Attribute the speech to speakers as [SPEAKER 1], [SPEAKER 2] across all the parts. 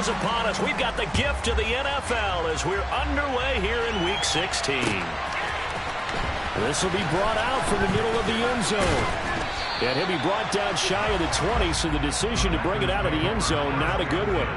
[SPEAKER 1] upon us. We've got the gift of the NFL as we're underway here in Week 16.
[SPEAKER 2] This will be brought out from the middle of the end zone. And he'll be brought down shy of the 20, so the decision to bring it out of the end zone, not a good one.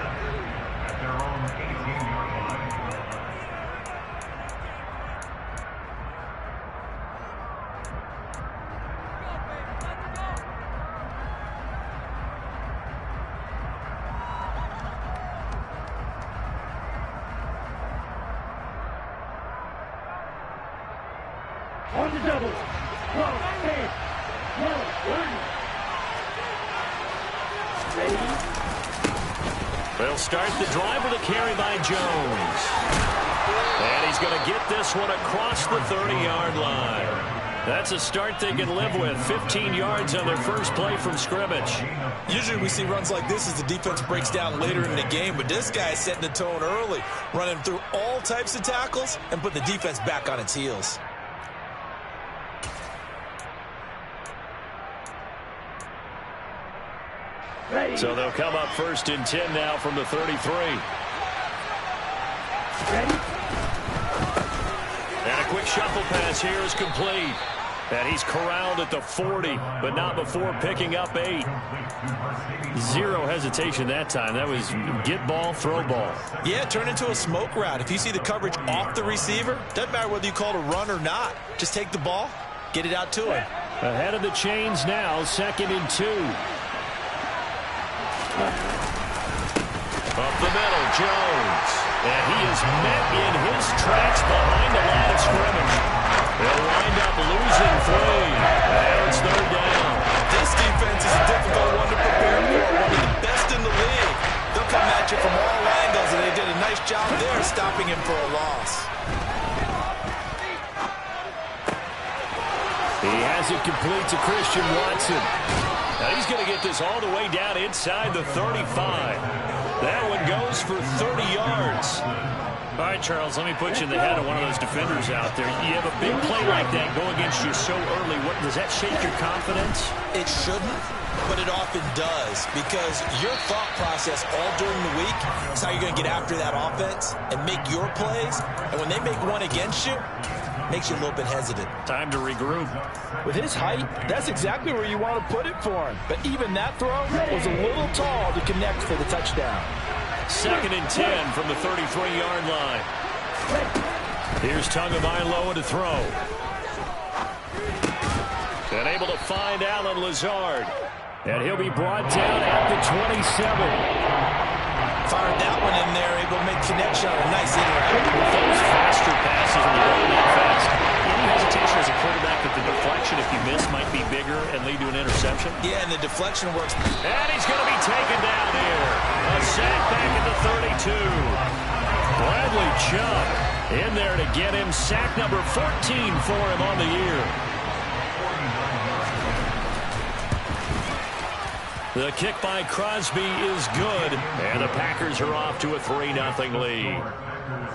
[SPEAKER 3] On the double. Close. Stand. Yellow. One. Ready.
[SPEAKER 1] They'll start the drive with a carry by Jones. And he's going to get this one across the 30-yard line. That's a start they can live with. 15 yards on their first play from scrimmage.
[SPEAKER 4] Usually we see runs like this as the defense breaks down later in the game, but this guy is setting the tone early, running through all types of tackles and put the defense back on its heels.
[SPEAKER 1] So they'll come up 1st and 10 now from the 33.
[SPEAKER 3] Ready.
[SPEAKER 1] And a quick shuffle pass here is complete. And he's corralled at the 40, but not before picking up 8. Zero hesitation that time. That was get ball, throw ball.
[SPEAKER 4] Yeah, turn into a smoke route. If you see the coverage off the receiver, doesn't matter whether you call it a run or not. Just take the ball, get it out to him.
[SPEAKER 2] Ahead of the chains now, 2nd and 2.
[SPEAKER 1] Up the middle, Jones. And he is met in his tracks behind the line of scrimmage. They'll wind up losing 3. And it's 3rd down.
[SPEAKER 4] This defense is a difficult one to prepare for. One of the best in the league. They'll come at you from all angles, and they did a nice job there stopping him for a loss.
[SPEAKER 2] He has it complete to Christian Watson.
[SPEAKER 1] Now he's going to get this all the way down inside the 35. That one goes for 30 yards. All right, Charles, let me put you in the head of one of those defenders out there. You have a big play like that go against you so early. Does that shake your confidence?
[SPEAKER 4] It shouldn't, but it often does, because your thought process all during the week is how you're going to get after that offense and make your plays. And when they make one against you, makes you a little bit hesitant.
[SPEAKER 1] Time to regroup.
[SPEAKER 5] With his height, that's exactly where you want to put it for him. But even that throw was a little tall to connect for the touchdown.
[SPEAKER 1] 2nd and 10 from the 33-yard line. Here's Tagovailoa to throw. And able to find Alan Lazard.
[SPEAKER 2] And he'll be brought down at the 27.
[SPEAKER 4] Fired that one in there, able to make connection on a nice interact.
[SPEAKER 1] Those faster passes when you go that fast. Any hesitation as a quarterback that the deflection, if you miss, might be bigger and lead to an interception?
[SPEAKER 4] Yeah, and the deflection works.
[SPEAKER 1] And he's going to be taken down here. A sack back at the 32. Bradley Chubb in there to get him. Sack number 14 for him on the year. The kick by Crosby is good, and the Packers are off to a 3-0 lead.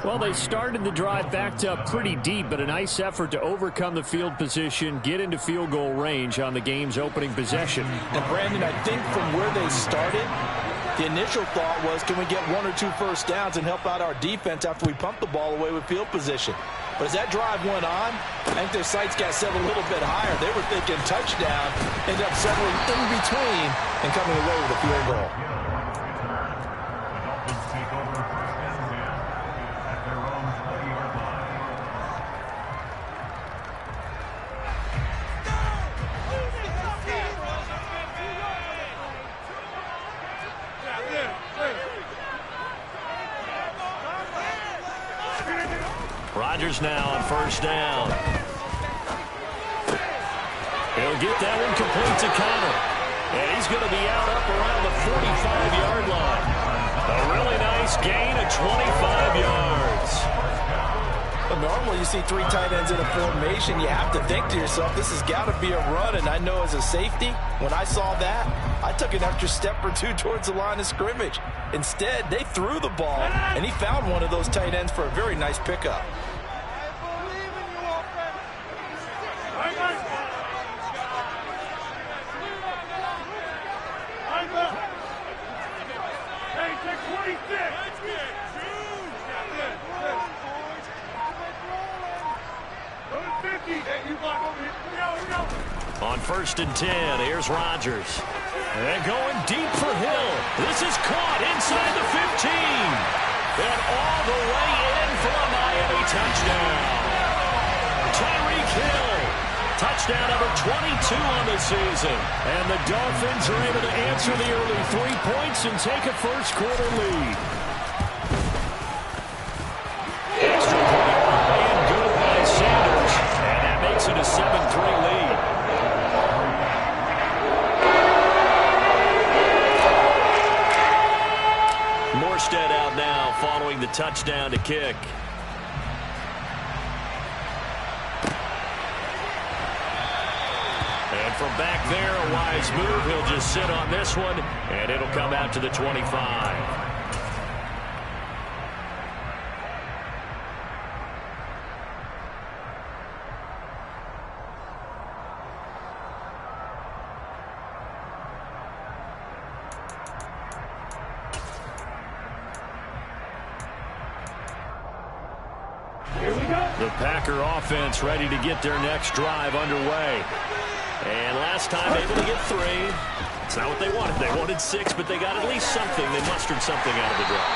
[SPEAKER 2] Well, they started the drive backed up pretty deep, but a nice effort to overcome the field position, get into field goal range on the game's opening possession.
[SPEAKER 5] And, Brandon, I think from where they started, the initial thought was, can we get 1 or 2 first downs and help out our defense after we pump the ball away with field position? But as that drive went on, I think their sights got set a little bit higher. They were thinking touchdown, ended up settling in between and coming away with a field goal.
[SPEAKER 1] Rodgers now on 1st down. He'll get that one complete to Connor. And he's going to be out up around the 45-yard line. A really nice gain of 25 yards.
[SPEAKER 5] But normally you see 3 tight ends in a formation. You have to think to yourself, this has got to be a run. And I know as a safety, when I saw that, I took an extra step or 2 towards the line of scrimmage. Instead, they threw the ball, and he found one of those tight ends for a very nice pickup.
[SPEAKER 3] Hey, take 26.
[SPEAKER 1] On 1st and 10, here's Rodgers. And going deep for Hill. This is caught inside the 15. And all the way in for a Miami touchdown. Tyreek Hill. Touchdown number 22 on the season. And the Dolphins are able to answer the early 3 points and take a first-quarter lead. Extra point and good by Sanders. And that makes it a 7-3 lead. Morstead out now following the touchdown to kick. And from back there, a wise move. He'll just sit on this one, and it'll come out to the 25. The Packer offense ready to get their next drive underway. And last time able to get 3. It's not what they wanted. They wanted 6, but they got at least something. They mustered something out of the drive.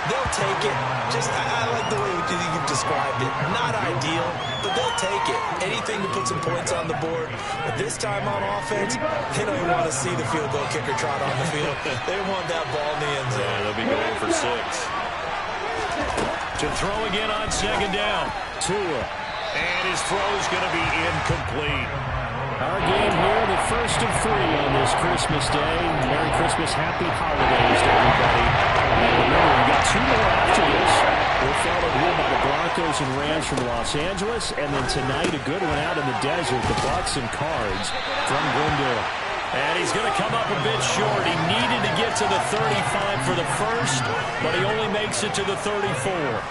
[SPEAKER 4] They'll take it. I like the way you've described it. Not ideal, but they'll take it. Anything to put some points on the board. But this time on offense, they don't even want to see the field goal kicker trot on the field. They want that ball in the end zone.
[SPEAKER 1] Yeah, they'll be going for 6. To throw again on 2nd down. Tua. And his throw's going to be incomplete.
[SPEAKER 2] Our game here, the 1st of 3 on this Christmas Day. Merry Christmas, Happy Holidays to everybody. And remember, we got 2 more after this. We're followed here by the Broncos and Rams from Los Angeles. And then tonight, a good one out in the desert, the Bucs and Cards from Glendale.
[SPEAKER 1] And he's going to come up a bit short. He needed to get to the 35 for the first, but he only makes it to the 34.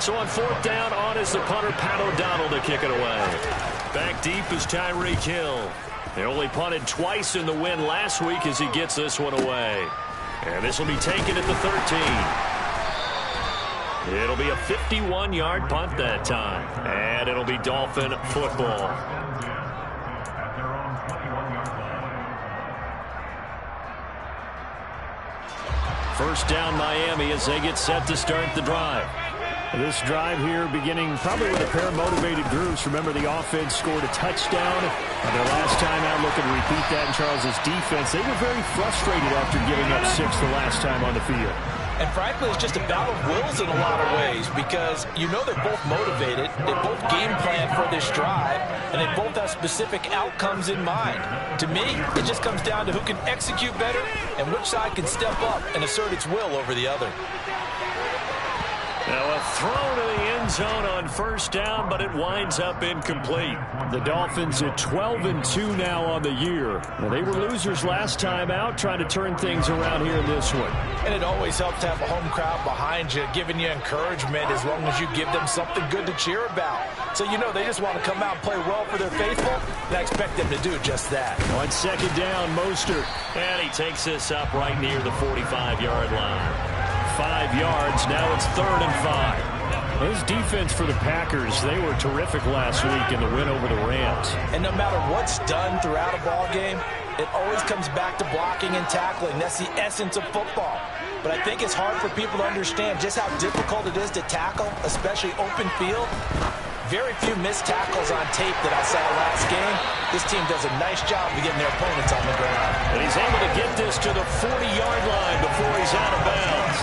[SPEAKER 1] So on 4th down, on is the punter, Pat O'Donnell, to kick it away. Back deep is Tyreek Hill. They only punted twice in the win last week as he gets this one away. And this will be taken at the 13. It'll be a 51-yard punt that time. And it'll be Dolphin football. First down Miami as they get set to start the drive.
[SPEAKER 2] This drive here beginning probably with a pair of motivated groups. Remember, the offense scored a touchdown. Their last time out, looking to repeat that in Charles's defense. They were very frustrated after giving up 6 the last time on the field.
[SPEAKER 5] And frankly, it's just a battle of wills in a lot of ways because you know they're both motivated. They both game plan for this drive, and they both have specific outcomes in mind. To me, it just comes down to who can execute better and which side can step up and assert its will over the other.
[SPEAKER 1] Now a throw to the end zone on 1st down, but it winds up incomplete.
[SPEAKER 2] The Dolphins at 12-2 now on the year. Now, they were losers last time out, trying to turn things around here in this one.
[SPEAKER 5] And it always helps to have a home crowd behind you, giving you encouragement as long as you give them something good to cheer about. So you know they just want to come out and play well for their faithful, and I expect them to do just that.
[SPEAKER 1] On 2nd down, Mostert. And he takes this up right near the 45-yard line. 5 yards, now it's 3rd and 5.
[SPEAKER 2] This defense for the Packers, they were terrific last week in the win over the Rams.
[SPEAKER 5] And no matter what's done throughout a ball game, it always comes back to blocking and tackling. That's the essence of football. But I think it's hard for people to understand just how difficult it is to tackle, especially open field. Very few missed tackles on tape that I saw last game. This team does a nice job of getting their opponents on the ground.
[SPEAKER 1] And he's able to get this to the 40-yard line before he's out of bounds.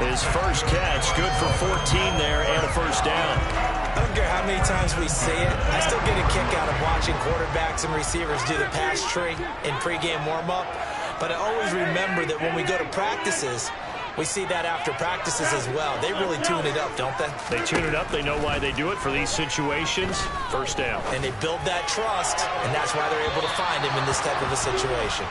[SPEAKER 1] His first catch, good for 14 there and a 1st down.
[SPEAKER 4] I don't care how many times we see it. I still get a kick out of watching quarterbacks and receivers do the pass tree in pregame warm-up. But I always remember that when we go to practices, we see that after practices as well. They really tune it up, don't they?
[SPEAKER 1] They tune it up. They know why they do it for these situations. 1st down.
[SPEAKER 4] And they build that trust, and that's why they're able to find him in this type of a situation.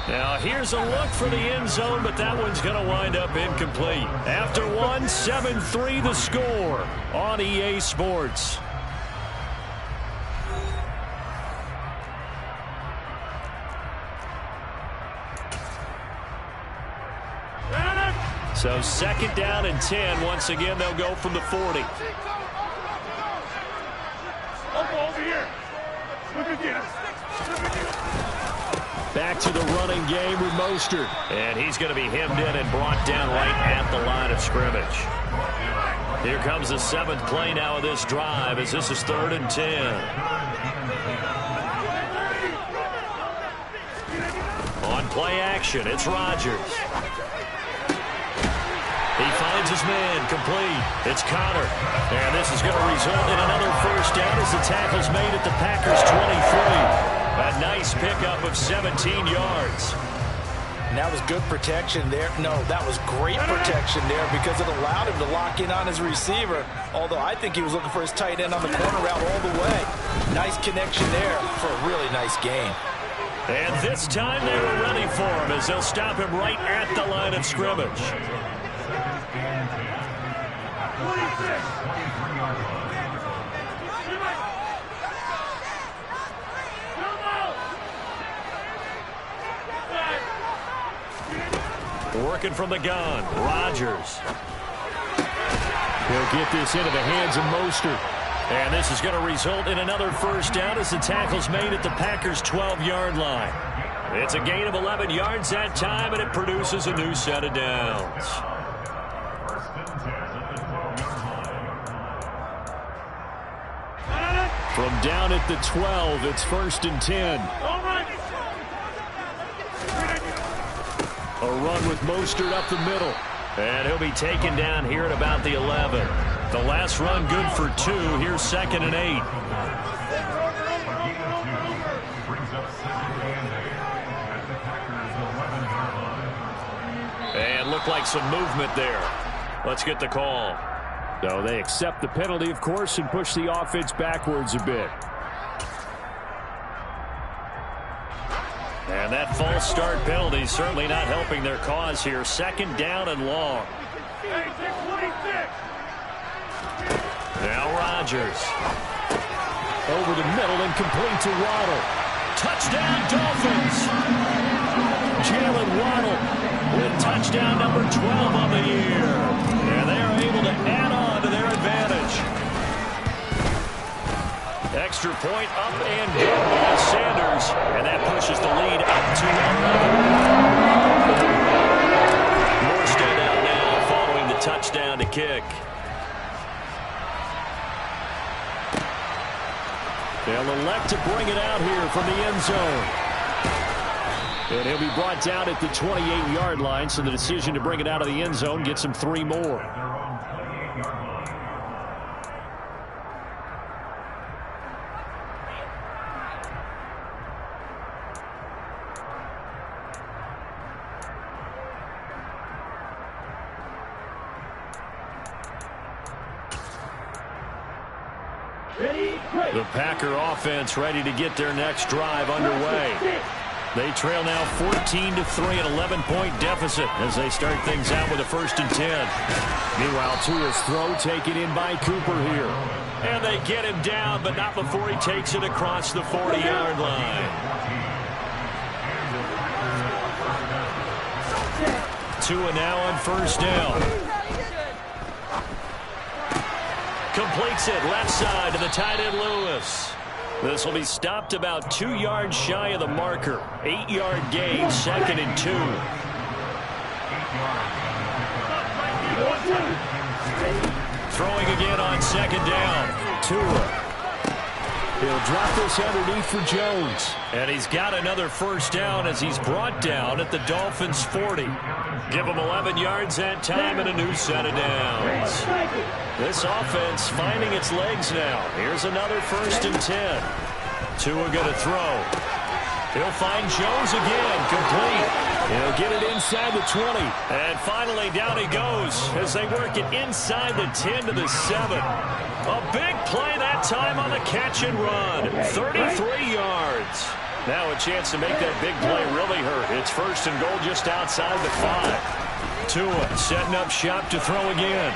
[SPEAKER 1] Now, here's a look for the end zone, but that one's going to wind up incomplete. After one, 7-3 the score on EA Sports. So 2nd down and 10. Once again, they'll go from the 40.
[SPEAKER 3] Over here. Look again.
[SPEAKER 2] Back to the running game with Mostert.
[SPEAKER 1] And he's going to be hemmed in and brought down right at the line of scrimmage. Here comes the 7th play now of this drive as this is 3rd and 10. On play action, it's Rodgers. He finds his man, complete. It's Connor. And this is going to result in another first down as the tackle's made at the Packers' 23. A nice pickup of 17 yards.
[SPEAKER 5] And that was good protection there. No, that was great protection there because it allowed him to lock in on his receiver. Although I think he was looking for his tight end on the corner route all the way. Nice connection there for a really nice game.
[SPEAKER 1] And this time they were ready for him as they'll stop him right at the line of scrimmage. Working from the gun, Rodgers.
[SPEAKER 2] He'll get this into the hands of Mostert.
[SPEAKER 1] And this is going to result in another first down as the tackle's made at the Packers' 12-yard line. It's a gain of 11 yards that time, and it produces a new set of downs.
[SPEAKER 2] From down at the 12, it's 1st and 10. A run with Mostert up the middle.
[SPEAKER 1] And he'll be taken down here at about the 11. The last run good for 2. Here's 2nd and 8. And looked like some movement there. Let's get the call.
[SPEAKER 2] So they accept the penalty, of course, and push the offense backwards a bit.
[SPEAKER 1] And that false start penalty certainly not helping their cause here. 2nd down and long. Now Rodgers.
[SPEAKER 2] Over the middle and complete to Waddle.
[SPEAKER 1] Touchdown Dolphins.
[SPEAKER 2] Jalen Waddle
[SPEAKER 1] with touchdown number 12 on the year. And they are able to add on to their advantage. Extra point up and good by Sanders. And that pushes the lead up to 11. Morstead out now following the touchdown to kick.
[SPEAKER 2] They'll elect to bring it out here from the end zone. And he'll be brought down at the 28-yard line, so the decision to bring it out of the end zone gets him 3 more.
[SPEAKER 1] The Packer offense ready to get their next drive underway. They trail now 14-3, an 11-point deficit as they start things out with a 1st and 10.
[SPEAKER 2] Meanwhile, Tua's throw taken in by Cooper here.
[SPEAKER 1] And they get him down, but not before he takes it across the 40-yard line. Tua now on 1st down. Completes it left side to the tight end Lewis. This will be stopped about 2 yards shy of the marker. 8-yard gain, 2nd and 2. Throwing again on 2nd down.
[SPEAKER 2] Tua. He'll drop this underneath for Jones.
[SPEAKER 1] And he's got another 1st down as he's brought down at the Dolphins' 40. Give him 11 yards that time and a new set of downs. This offense finding its legs now. Here's another 1st and 10. Tua going to throw. He'll find Jones again, complete.
[SPEAKER 2] He'll get it inside the 20.
[SPEAKER 1] And finally down he goes as they work it inside the 10 to the 7. A big play that time on the catch and run. 33 yards. Now a chance to make that big play really hurt. It's 1st and goal just outside the 5. Tua setting up shop to throw again.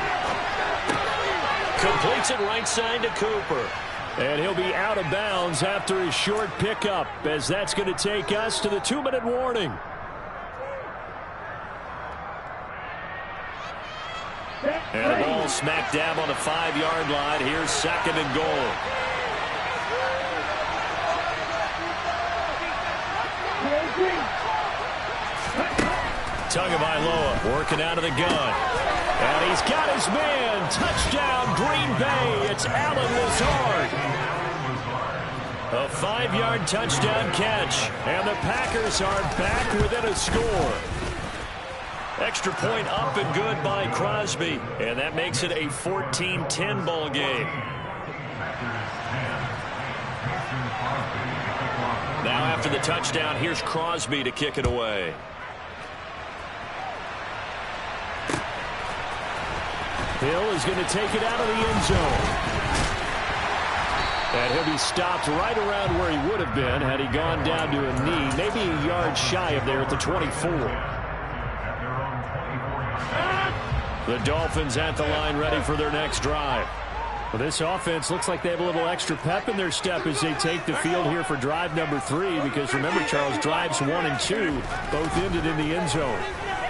[SPEAKER 1] Completes it right side to Cooper.
[SPEAKER 2] And he'll be out of bounds after his short pickup, as that's going to take us to the 2-minute warning.
[SPEAKER 1] And the ball smack dab on the 5-yard line. Here's 2nd and goal. Tagovailoa working out of the gun. And he's got his man. Touchdown, Green Bay. It's Allen Lazard. A 5-yard touchdown catch. And the Packers are back within a score. Extra point up and good by Crosby. And that makes it a 14-10 ball game. Now after the touchdown, here's Crosby to kick it away. Hill is going to take it out of the end zone. And he'll be stopped right around where he would have been had he gone down to a knee, maybe a yard shy of there at the 24. The Dolphins at the line ready for their next drive. Well, this offense looks like they have a little extra pep in their step as they take the field here for drive number 3, because remember, Charles, drives 1 and 2 both ended in the end zone.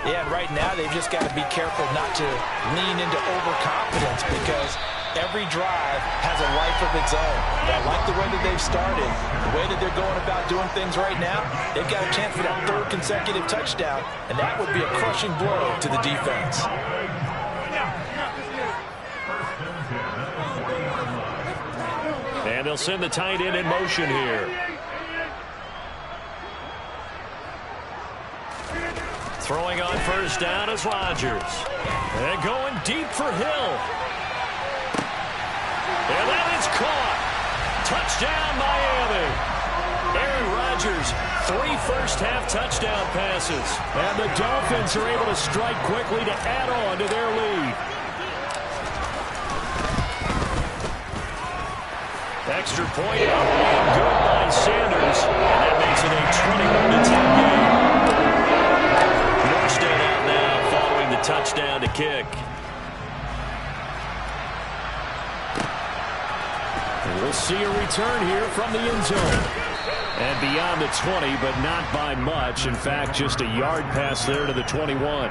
[SPEAKER 5] Yeah, and right now they've just got to be careful not to lean into overconfidence, because every drive has a life of its own. I like the way that they've started, the way that they're going about doing things right now. They've got a chance for that 3rd consecutive touchdown, and that would be a crushing blow to the defense.
[SPEAKER 1] And they'll send the tight end in motion here. Throwing on first down is Rodgers. And going deep for Hill. And that is caught. Touchdown, Miami. Aaron Rodgers, 3 first-half touchdown passes.
[SPEAKER 2] And the Dolphins are able to strike quickly to add on to their lead.
[SPEAKER 1] Extra point up and good by Sanders. And that makes it a 21-10 game. Morstead out now following the touchdown to kick.
[SPEAKER 2] And we'll see a return here from the end zone. And beyond the 20, but not by much. In fact, just a yard pass there to the 21.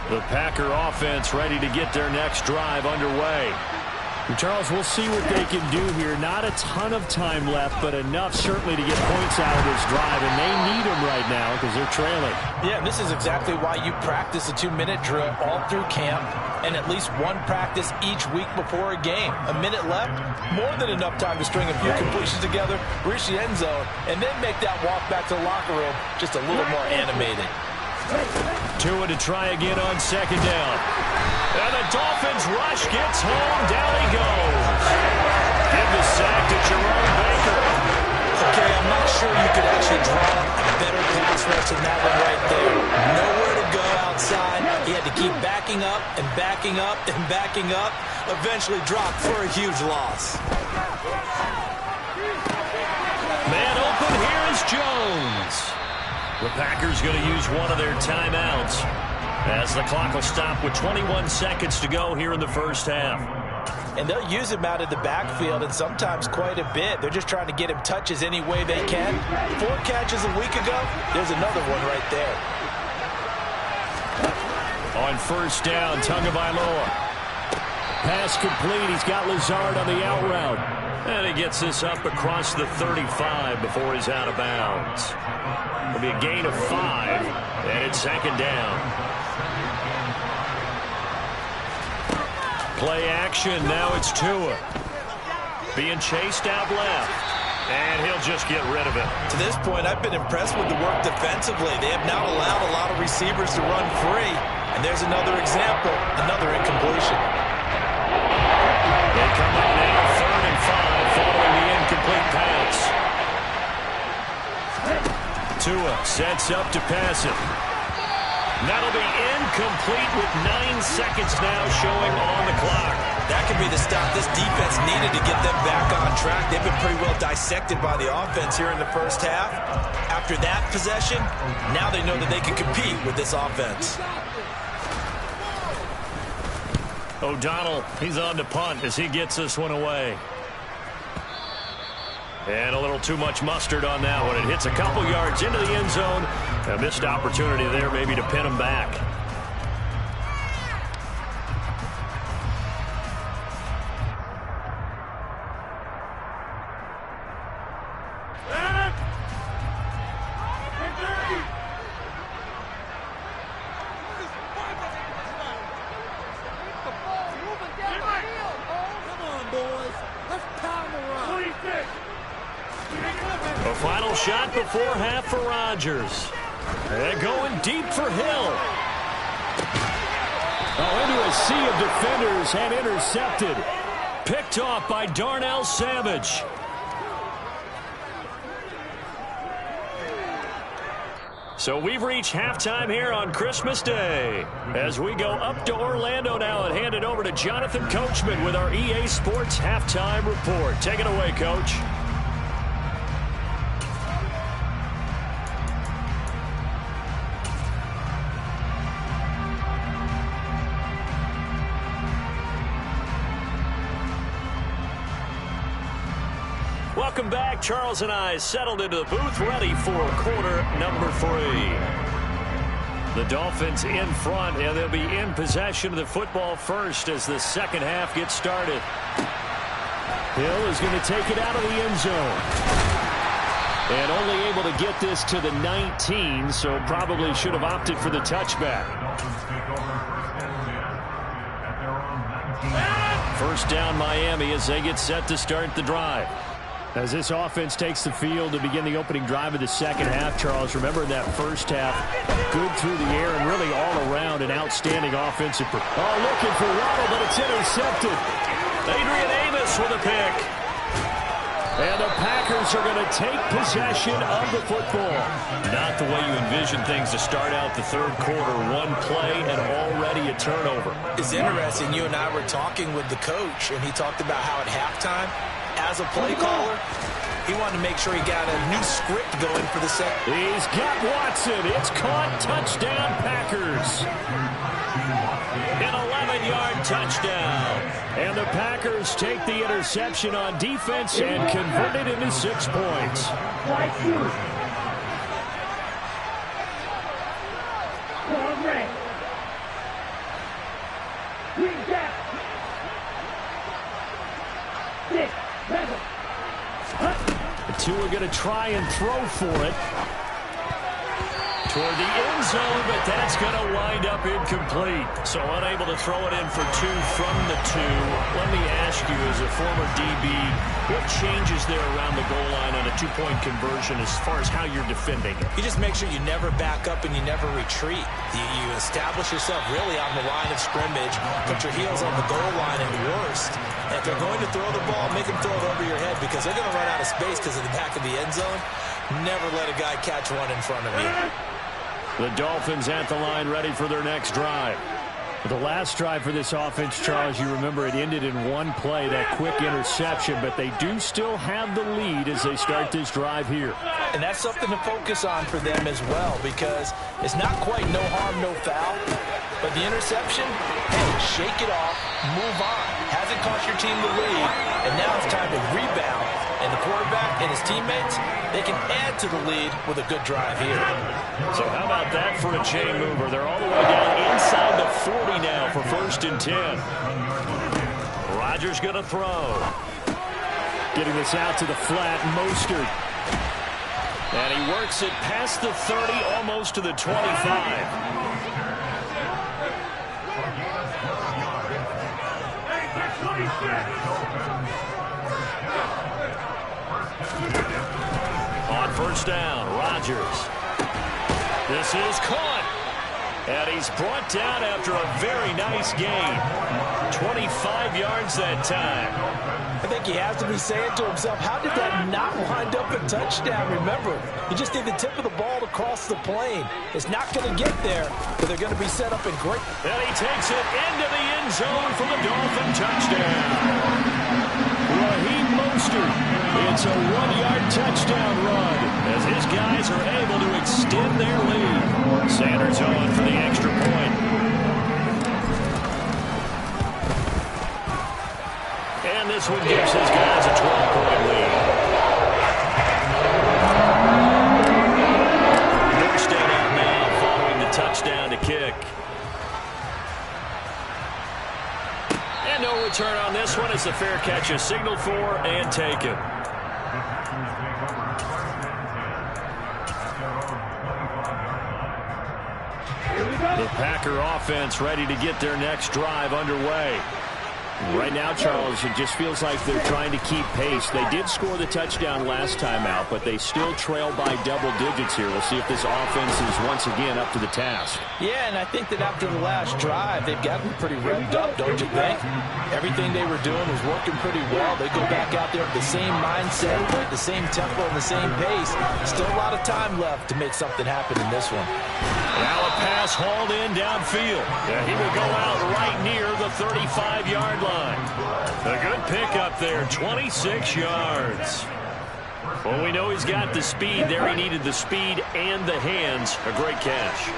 [SPEAKER 1] The Packer offense ready to get their next drive underway.
[SPEAKER 2] And Charles, we'll see what they can do here. Not a ton of time left, but enough certainly to get points out of this drive, and they need them right now because they're trailing.
[SPEAKER 5] Yeah, this is exactly why you practice a 2-minute drill all through camp, and at least one practice each week before a game. A minute left, more than enough time to string a few completions together, reach the end zone, and then make that walk back to the locker room just a little more animated.
[SPEAKER 1] Tua to try again on second down. And the Dolphins rush, gets home, down he goes. Give the sack to Jerome Baker.
[SPEAKER 4] Okay, I'm not sure you could actually draw a better pass rush than that one right there. Nowhere to go outside. He had to keep backing up and backing up and backing up. Eventually dropped for a huge loss.
[SPEAKER 1] Man open, here is Jones. The Packers going to use one of their timeouts as the clock will stop with 21 seconds to go here in the first half.
[SPEAKER 5] And they'll use him out of the backfield, and sometimes quite a bit. They're just trying to get him touches any way they can. 4 catches a week ago, there's another one right there.
[SPEAKER 1] On first down, Tagovailoa.
[SPEAKER 2] Pass complete. He's got Lazard on the out route.
[SPEAKER 1] And he gets this up across the 35 before he's out of bounds. It'll be a gain of 5, and it's second down. Play action, now it's Tua. Being chased out left, and he'll just get rid of it.
[SPEAKER 4] To this point, I've been impressed with the work defensively. They have not allowed a lot of receivers to run free. And there's another example, another incompletion.
[SPEAKER 1] They come up now, 3rd and 5, following the incomplete pass. Tua sets up to pass it. That'll be incomplete with 9 seconds now showing on the clock.
[SPEAKER 4] That could be the stop this defense needed to get them back on track. They've been pretty well dissected by the offense here in the first half. After that possession, now they know that they can compete with this offense.
[SPEAKER 1] O'Donnell, he's on to punt as he gets this one away. And a little too much mustard on that one. It hits a couple yards into the end zone. A missed opportunity there maybe to pin him back. Final shot before half for Rodgers. And going deep for Hill.
[SPEAKER 2] Oh, into a sea of defenders and intercepted.
[SPEAKER 1] Picked off by Darnell Savage. So we've reached halftime here on Christmas Day. As we go up to Orlando now and hand it over to Jonathan Coachman with our EA Sports Halftime Report. Take it away, Coach. Welcome back. Charles and I settled into the booth, ready for quarter number 3. The Dolphins in front, and they'll be in possession of the football first as the second half gets started.
[SPEAKER 2] Hill is going to take it out of the end zone. And only able to get this to the 19, so probably should have opted for the touchback.
[SPEAKER 1] First down, Miami, as they get set to start the drive.
[SPEAKER 2] As this offense takes the field to begin the opening drive of the second half, Charles, remember that first half, good through the air and really all around an outstanding offensive. Oh, looking for Waddle, but it's intercepted.
[SPEAKER 1] Adrian Amos with a pick.
[SPEAKER 2] And the Packers are going to take possession of the football.
[SPEAKER 1] Not the way you envision things to start out the third quarter. One play and already a turnover.
[SPEAKER 4] It's interesting. You and I were talking with the coach, and he talked about how at halftime, as a play caller, he wanted to make sure he got a new script going for the second.
[SPEAKER 2] He's got Watson. It's caught. Touchdown, Packers.
[SPEAKER 1] An 11-yard touchdown.
[SPEAKER 2] And the Packers take the interception on defense and convert it into 6 points. The two are going to try and throw for it.
[SPEAKER 1] Toward the end zone, but that's going to wind up incomplete. So unable to throw it in for 2 from the 2. Let me ask you, as a former DB, what changes there around the goal line on a 2-point conversion as far as how you're defending it?
[SPEAKER 4] You just make sure you never back up and you never retreat. You establish yourself really on the line of scrimmage, put your heels on the goal line at worst. And if they're going to throw the ball, make them throw it over your head because they're going to run out of space because of the back of the end zone. Never let a guy catch one in front of you.
[SPEAKER 2] The Dolphins at the line ready for their next drive. The last drive for this offense, Charles, you remember it ended in one play, that quick interception, but they do still have the lead as they start this drive here.
[SPEAKER 5] And that's something to focus on for them as well because it's not quite no harm, no foul, but the interception, hey, shake it off, move on. Hasn't cost your team the lead, and now it's time to rebound. And the quarterback and his teammates, they can add to the lead with a good drive here.
[SPEAKER 1] So how about that for a chain mover? They're all the way down inside the 40 now for 1st and 10. Rodgers going to throw.
[SPEAKER 2] Getting this out to the flat, Mostert.
[SPEAKER 1] And he works it past the 30, almost to the 25. On first down, Rodgers. This is caught. And he's brought down after a very nice gain. 25 yards that time.
[SPEAKER 5] I think he has to be saying to himself, how did that not wind up a touchdown? Remember, you just need the tip of the ball to cross the plane. It's not going to get there, but they're going to be set up in great.
[SPEAKER 1] And he takes it into the end zone for the Dolphin touchdown.
[SPEAKER 2] Raheem Mostert. It's a 1-yard touchdown run
[SPEAKER 1] as his guys are able to extend their lead. Sanders on for the extra point. And this one gives his guys a 12-point lead. First out now following the touchdown to kick. And no return on this one as the fair catch is signaled for and taken. The Packer offense ready to get their next drive underway.
[SPEAKER 2] Right now, Charles, it just feels like they're trying to keep pace. They did score the touchdown last time out, but they still trail by double digits here. We'll see if this offense is once again up to the task.
[SPEAKER 5] Yeah, and I think that after the last drive, they've gotten pretty revved up, don't you think? Everything they were doing was working pretty well. They go back out there with the same mindset, the same tempo, and the same pace. Still a lot of time left to make something happen in this one.
[SPEAKER 1] Now a pass hauled in downfield. Yeah, he will go out right near the 35-yard line. A good pickup there, 26 yards. Well, we know he's got the speed there. He needed the speed and the hands. A great catch.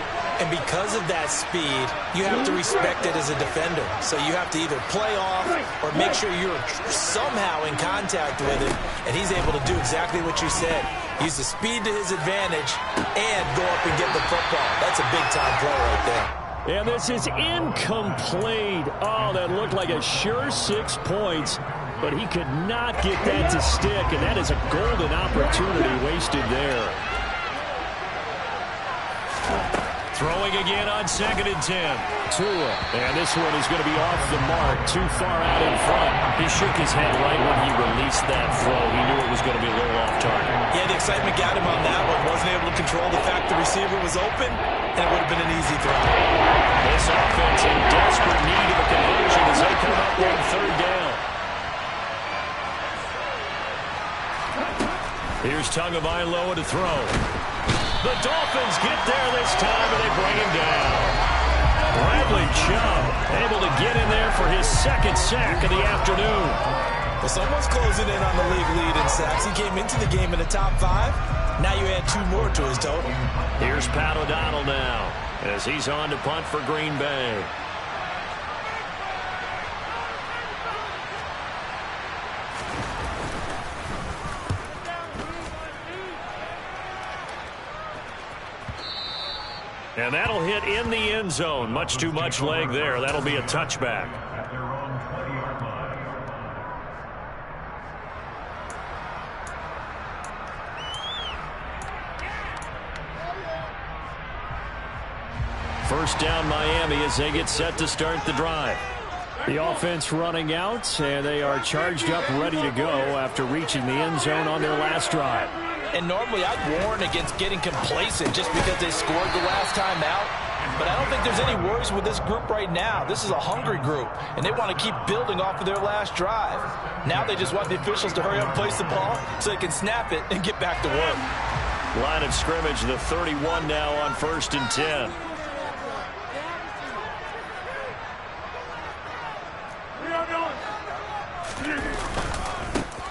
[SPEAKER 4] And because of that speed, you have to respect it as a defender. So you have to either play off or make sure you're somehow in contact with him. And he's able to do exactly what you said. Use the speed to his advantage and go up and get the football. That's a big-time play right there.
[SPEAKER 2] And this is incomplete. Oh, that looked like a sure 6 points, but he could not get that to stick, and that is a golden opportunity wasted there.
[SPEAKER 1] Throwing again on 2nd and 10.
[SPEAKER 2] Tua. And this one is going to be off the mark, too far out in front.
[SPEAKER 1] He shook his head right when he released that throw. He knew it was going to be a little off target.
[SPEAKER 4] Yeah, the excitement got him on that one. Wasn't able to control the fact the receiver was open, and it would have been an easy throw.
[SPEAKER 1] This offense in desperate need of a conversion as they come up on 3rd down. Here's Tagovailoa to throw. The Dolphins get there this time, and they bring him down. Bradley Chubb able to get in there for his 2nd sack of the afternoon.
[SPEAKER 4] Well, someone's closing in on the league lead in sacks. He came into the game in the top 5. Now you add 2 more to his total.
[SPEAKER 1] Here's Pat O'Donnell now as he's on to punt for Green Bay. And that'll hit in the end zone. Much too much leg there. That'll be a touchback. First down Miami as they get set to start the drive.
[SPEAKER 2] The offense running out, and they are charged up, ready to go after reaching the end zone on their last drive.
[SPEAKER 5] And normally I'd warn against getting complacent just because they scored the last time out. But I don't think there's any worries with this group right now. This is a hungry group, and they want to keep building off of their last drive. Now they just want the officials to hurry up and place the ball so they can snap it and get back to work.
[SPEAKER 1] Line of scrimmage, the 31 now on 1st and 10.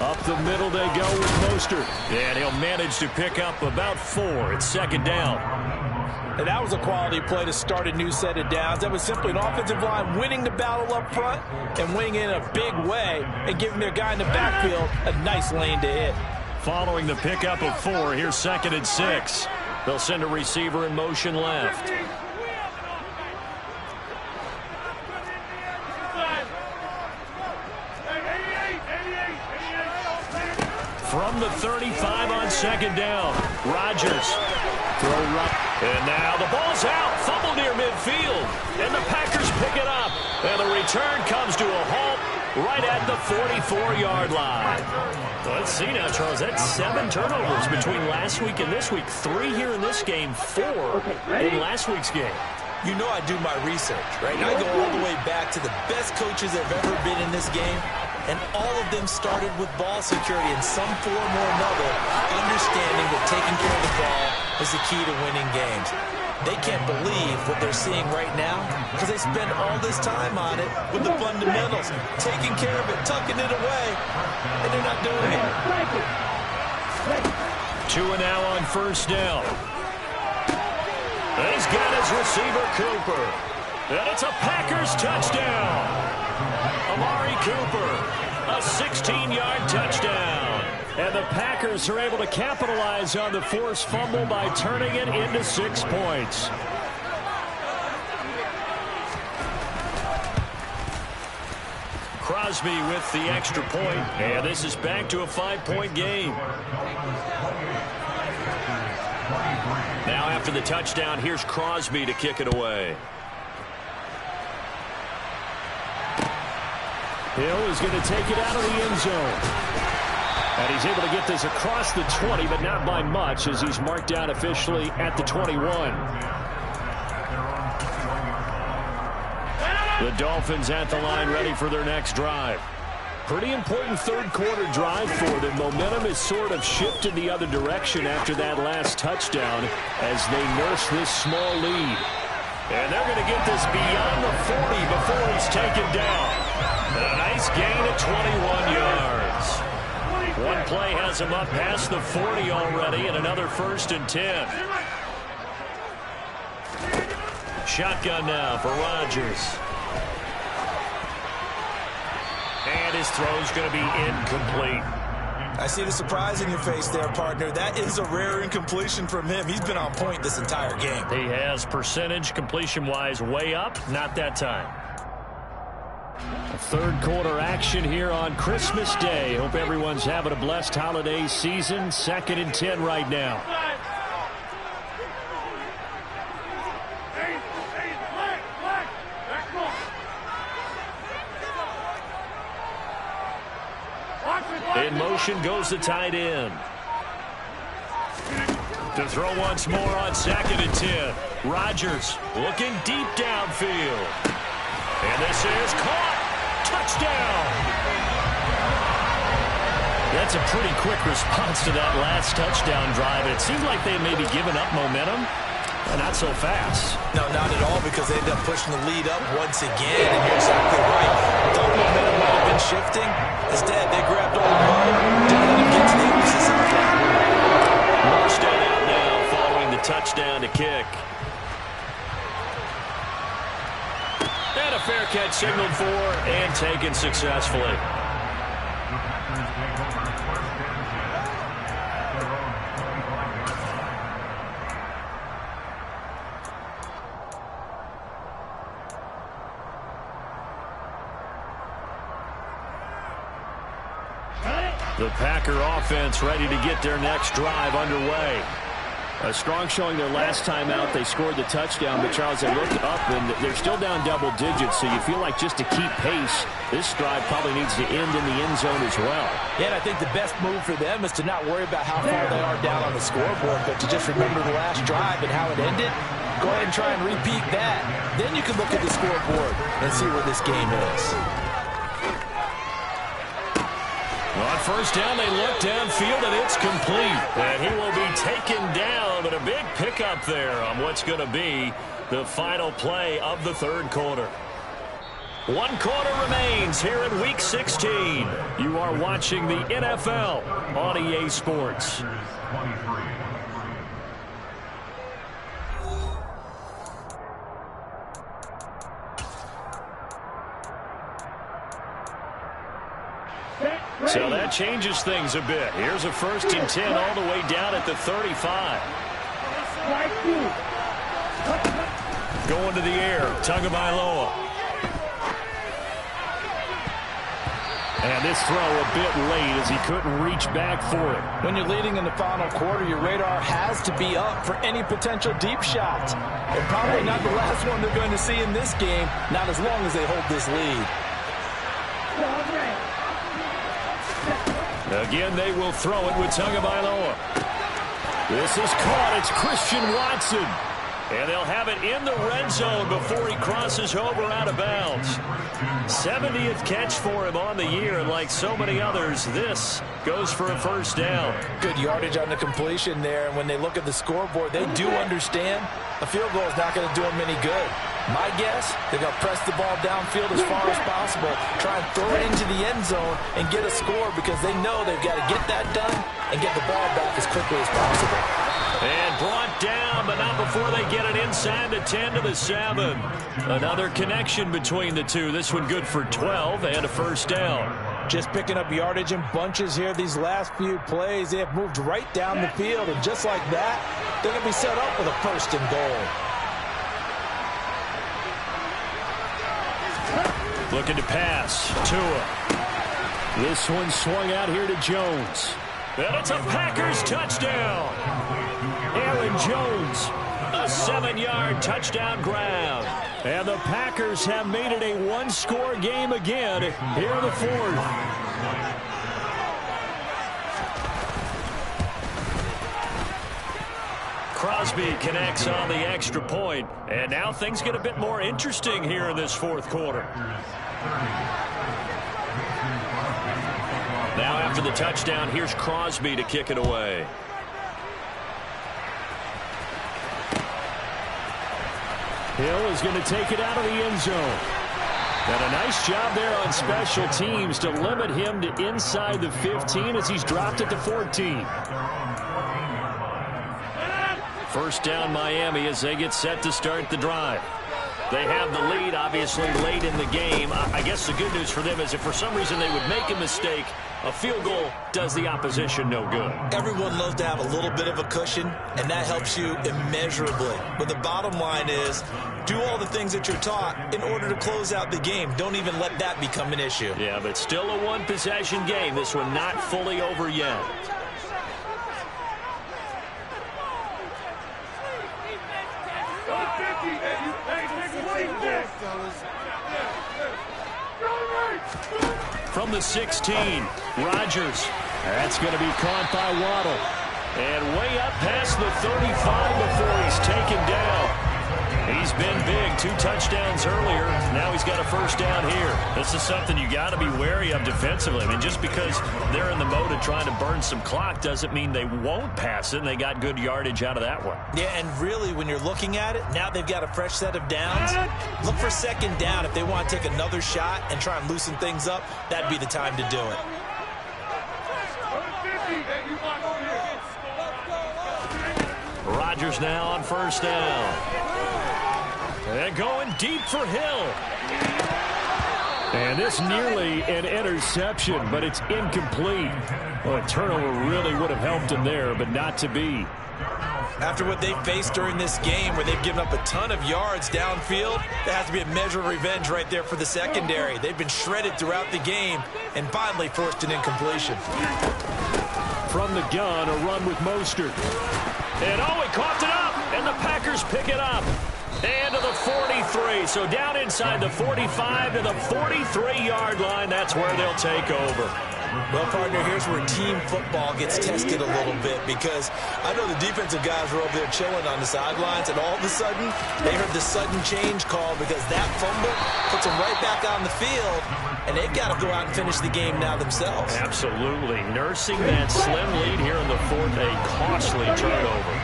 [SPEAKER 1] Up the middle they go with Mostert. And he'll manage to pick up about 4. It's 2nd down.
[SPEAKER 5] And that was a quality play to start a new set of downs. That was simply an offensive line winning the battle up front and winning in a big way and giving their guy in the backfield a nice lane to hit.
[SPEAKER 1] Following the pickup of 4, here's 2nd and 6. They'll send a receiver in motion left. From the 35 on 2nd down, Rodgers. And now the ball's out. Fumble near midfield. And the Packers pick it up. And the return comes to a halt right at the 44-yard line. Let's see now, Charles. That's 7 turnovers between last week and this week. 3 here in this game, 4 in last week's game.
[SPEAKER 4] You know I do my research, right? And I go all the way back to the best coaches that have ever been in this game. And all of them started with ball security in some form or another, understanding that taking care of the ball is the key to winning games. They can't believe what they're seeing right now because they spend all this time on it with the fundamentals, taking care of it, tucking it away, and they're not doing it.
[SPEAKER 1] 2 now on 1st down. And he's got his receiver, Cooper. And it's a Packers touchdown. Amari Cooper, a 16-yard touchdown. And the Packers are able to capitalize on the forced fumble by turning it into 6 points. Crosby with the extra point, and this is back to a 5-point game. Now after the touchdown, here's Crosby to kick it away.
[SPEAKER 2] Hill is going to take it out of the end zone. And he's able to get this across the 20, but not by much, as he's marked down officially at the 21. The Dolphins at the line, ready for their next drive. Pretty important third-quarter drive for them. Momentum is sort of shifted the other direction after that last touchdown as they nurse this small lead.
[SPEAKER 1] And they're going to get this beyond the 40 before he's taken down. A nice gain of 21 yards. One play has him up past the 40 already, and another 1st and 10. Shotgun now for Rodgers. And his throw's going to be incomplete.
[SPEAKER 4] I see the surprise in your face there, partner. That is a rare incompletion from him. He's been on point this entire game.
[SPEAKER 1] He has percentage completion-wise way up, not that time.
[SPEAKER 2] A third-quarter action here on Christmas Day. Hope everyone's having a blessed holiday season. 2nd and 10 right now.
[SPEAKER 1] In motion goes the tight end. To throw once more on 2nd and 10. Rodgers looking deep downfield. And this is caught. Touchdown. That's a pretty quick response to that last touchdown drive. It seems like they may be giving up momentum. Not so fast.
[SPEAKER 4] No, not at all, because they ended up pushing the lead up once again. And you're exactly right. Thought momentum might have been shifting. Instead, they grabbed all the ball. Didn't let them get to the emphasis of the play.
[SPEAKER 1] Marstead out now following the touchdown to kick. And a fair catch signaled for and taken successfully. The Packer offense ready to get their next drive underway.
[SPEAKER 2] A strong showing their last time out. They scored the touchdown, but Charles, they look up and they're still down double digits, so you feel like just to keep pace, this drive probably needs to end in the end zone as well.
[SPEAKER 5] Yeah, and I think the best move for them is to not worry about how far they are down on the scoreboard, but to just remember the last drive and how it ended. Go ahead and try and repeat that. Then you can look at the scoreboard and see where this game is.
[SPEAKER 1] On 1st down, they look downfield, and it's complete. And he will be taken down, but a big pickup there on what's going to be the final play of the third quarter. 1 quarter remains here in Week 16. You are watching the NFL on EA Sports. So that changes things a bit. Here's a 1st and 10 all the way down at the 35. Going to the air, Tagovailoa. And this throw a bit late as he couldn't reach back for it.
[SPEAKER 5] When you're leading in the final quarter, your radar has to be up for any potential deep shots. And probably not the last one they're going to see in this game, not as long as they hold this lead.
[SPEAKER 1] Again, they will throw it with Tagovailoa. This is caught. It's Christian Watson. And they'll have it in the red zone before he crosses over out of bounds. 70th catch for him on the year, and like so many others, this goes for a 1st down.
[SPEAKER 5] Good yardage on the completion there, and when they look at the scoreboard, they do understand a field goal is not going to do them any good. My guess, they're going to press the ball downfield as far as possible, try and throw it into the end zone and get a score, because they know they've got to get that done and get the ball back as quickly as possible.
[SPEAKER 1] And brought down, but not before they get it inside the 10 to the 7. Another connection between the two. This one good for 12 and a 1st down.
[SPEAKER 5] Just picking up yardage in bunches here these last few plays. They have moved right down the field, and just like that, they're going to be set up with a 1st and goal.
[SPEAKER 1] Looking to pass. Tua.
[SPEAKER 2] This one swung out here to Jones.
[SPEAKER 1] And it's a Packers touchdown. Aaron Jones, a 7-yard touchdown grab.
[SPEAKER 2] And the Packers have made it a one-score game again here in the fourth.
[SPEAKER 1] Crosby connects on the extra point, and now things get a bit more interesting here in this fourth quarter. Now after the touchdown, here's Crosby to kick it away.
[SPEAKER 2] Hill is going to take it out of the end zone. And a nice job there on special teams to limit him to inside the 15 as he's dropped it to 14.
[SPEAKER 1] First down Miami as they get set to start the drive. They have the lead, obviously, late in the game. I guess the good news for them is if for some reason they would make a mistake, a field goal does the opposition no good.
[SPEAKER 4] Everyone loves to have a little bit of a cushion, and that helps you immeasurably. But the bottom line is, do all the things that you're taught in order to close out the game. Don't even let that become an issue.
[SPEAKER 1] Yeah, but still a one-possession game. This one not fully over yet. From the 16, Rodgers.
[SPEAKER 2] That's going to be caught by Waddle.
[SPEAKER 1] And way up past the 35 before he's taken down. He's been big. 2 touchdowns earlier. Now he's got a first down here. This is something you got to be wary of defensively. I mean, just because they're in the mode of trying to burn some clock doesn't mean they won't pass it, and they got good yardage out of that one.
[SPEAKER 4] Yeah, and really, when you're looking at it, now they've got a fresh set of downs. Look for second down if they want to take another shot and try and loosen things up. That'd be the time to do it.
[SPEAKER 1] Rodgers now on first down. And going deep for Hill.
[SPEAKER 2] And this nearly an interception, but it's incomplete. Well, a turnover really would have helped him there, but not to be.
[SPEAKER 4] After what they faced during this game where they've given up a ton of yards downfield, there has to be a measure of revenge right there for the secondary. They've been shredded throughout the game and finally forced an incompletion.
[SPEAKER 2] From the gun, a run with Mostert.
[SPEAKER 1] And he coughed it up, and the Packers pick it up. And to the 43, so down inside the 45 to the 43-yard line. That's where they'll take over.
[SPEAKER 4] Well, partner, here's where team football gets tested a little bit because I know the defensive guys were over there chilling on the sidelines, and all of a sudden, they heard the sudden change call because that fumble puts them right back on the field, and they've got to go out and finish the game now themselves.
[SPEAKER 1] Absolutely. Nursing that slim lead here in the fourth, a costly turnover.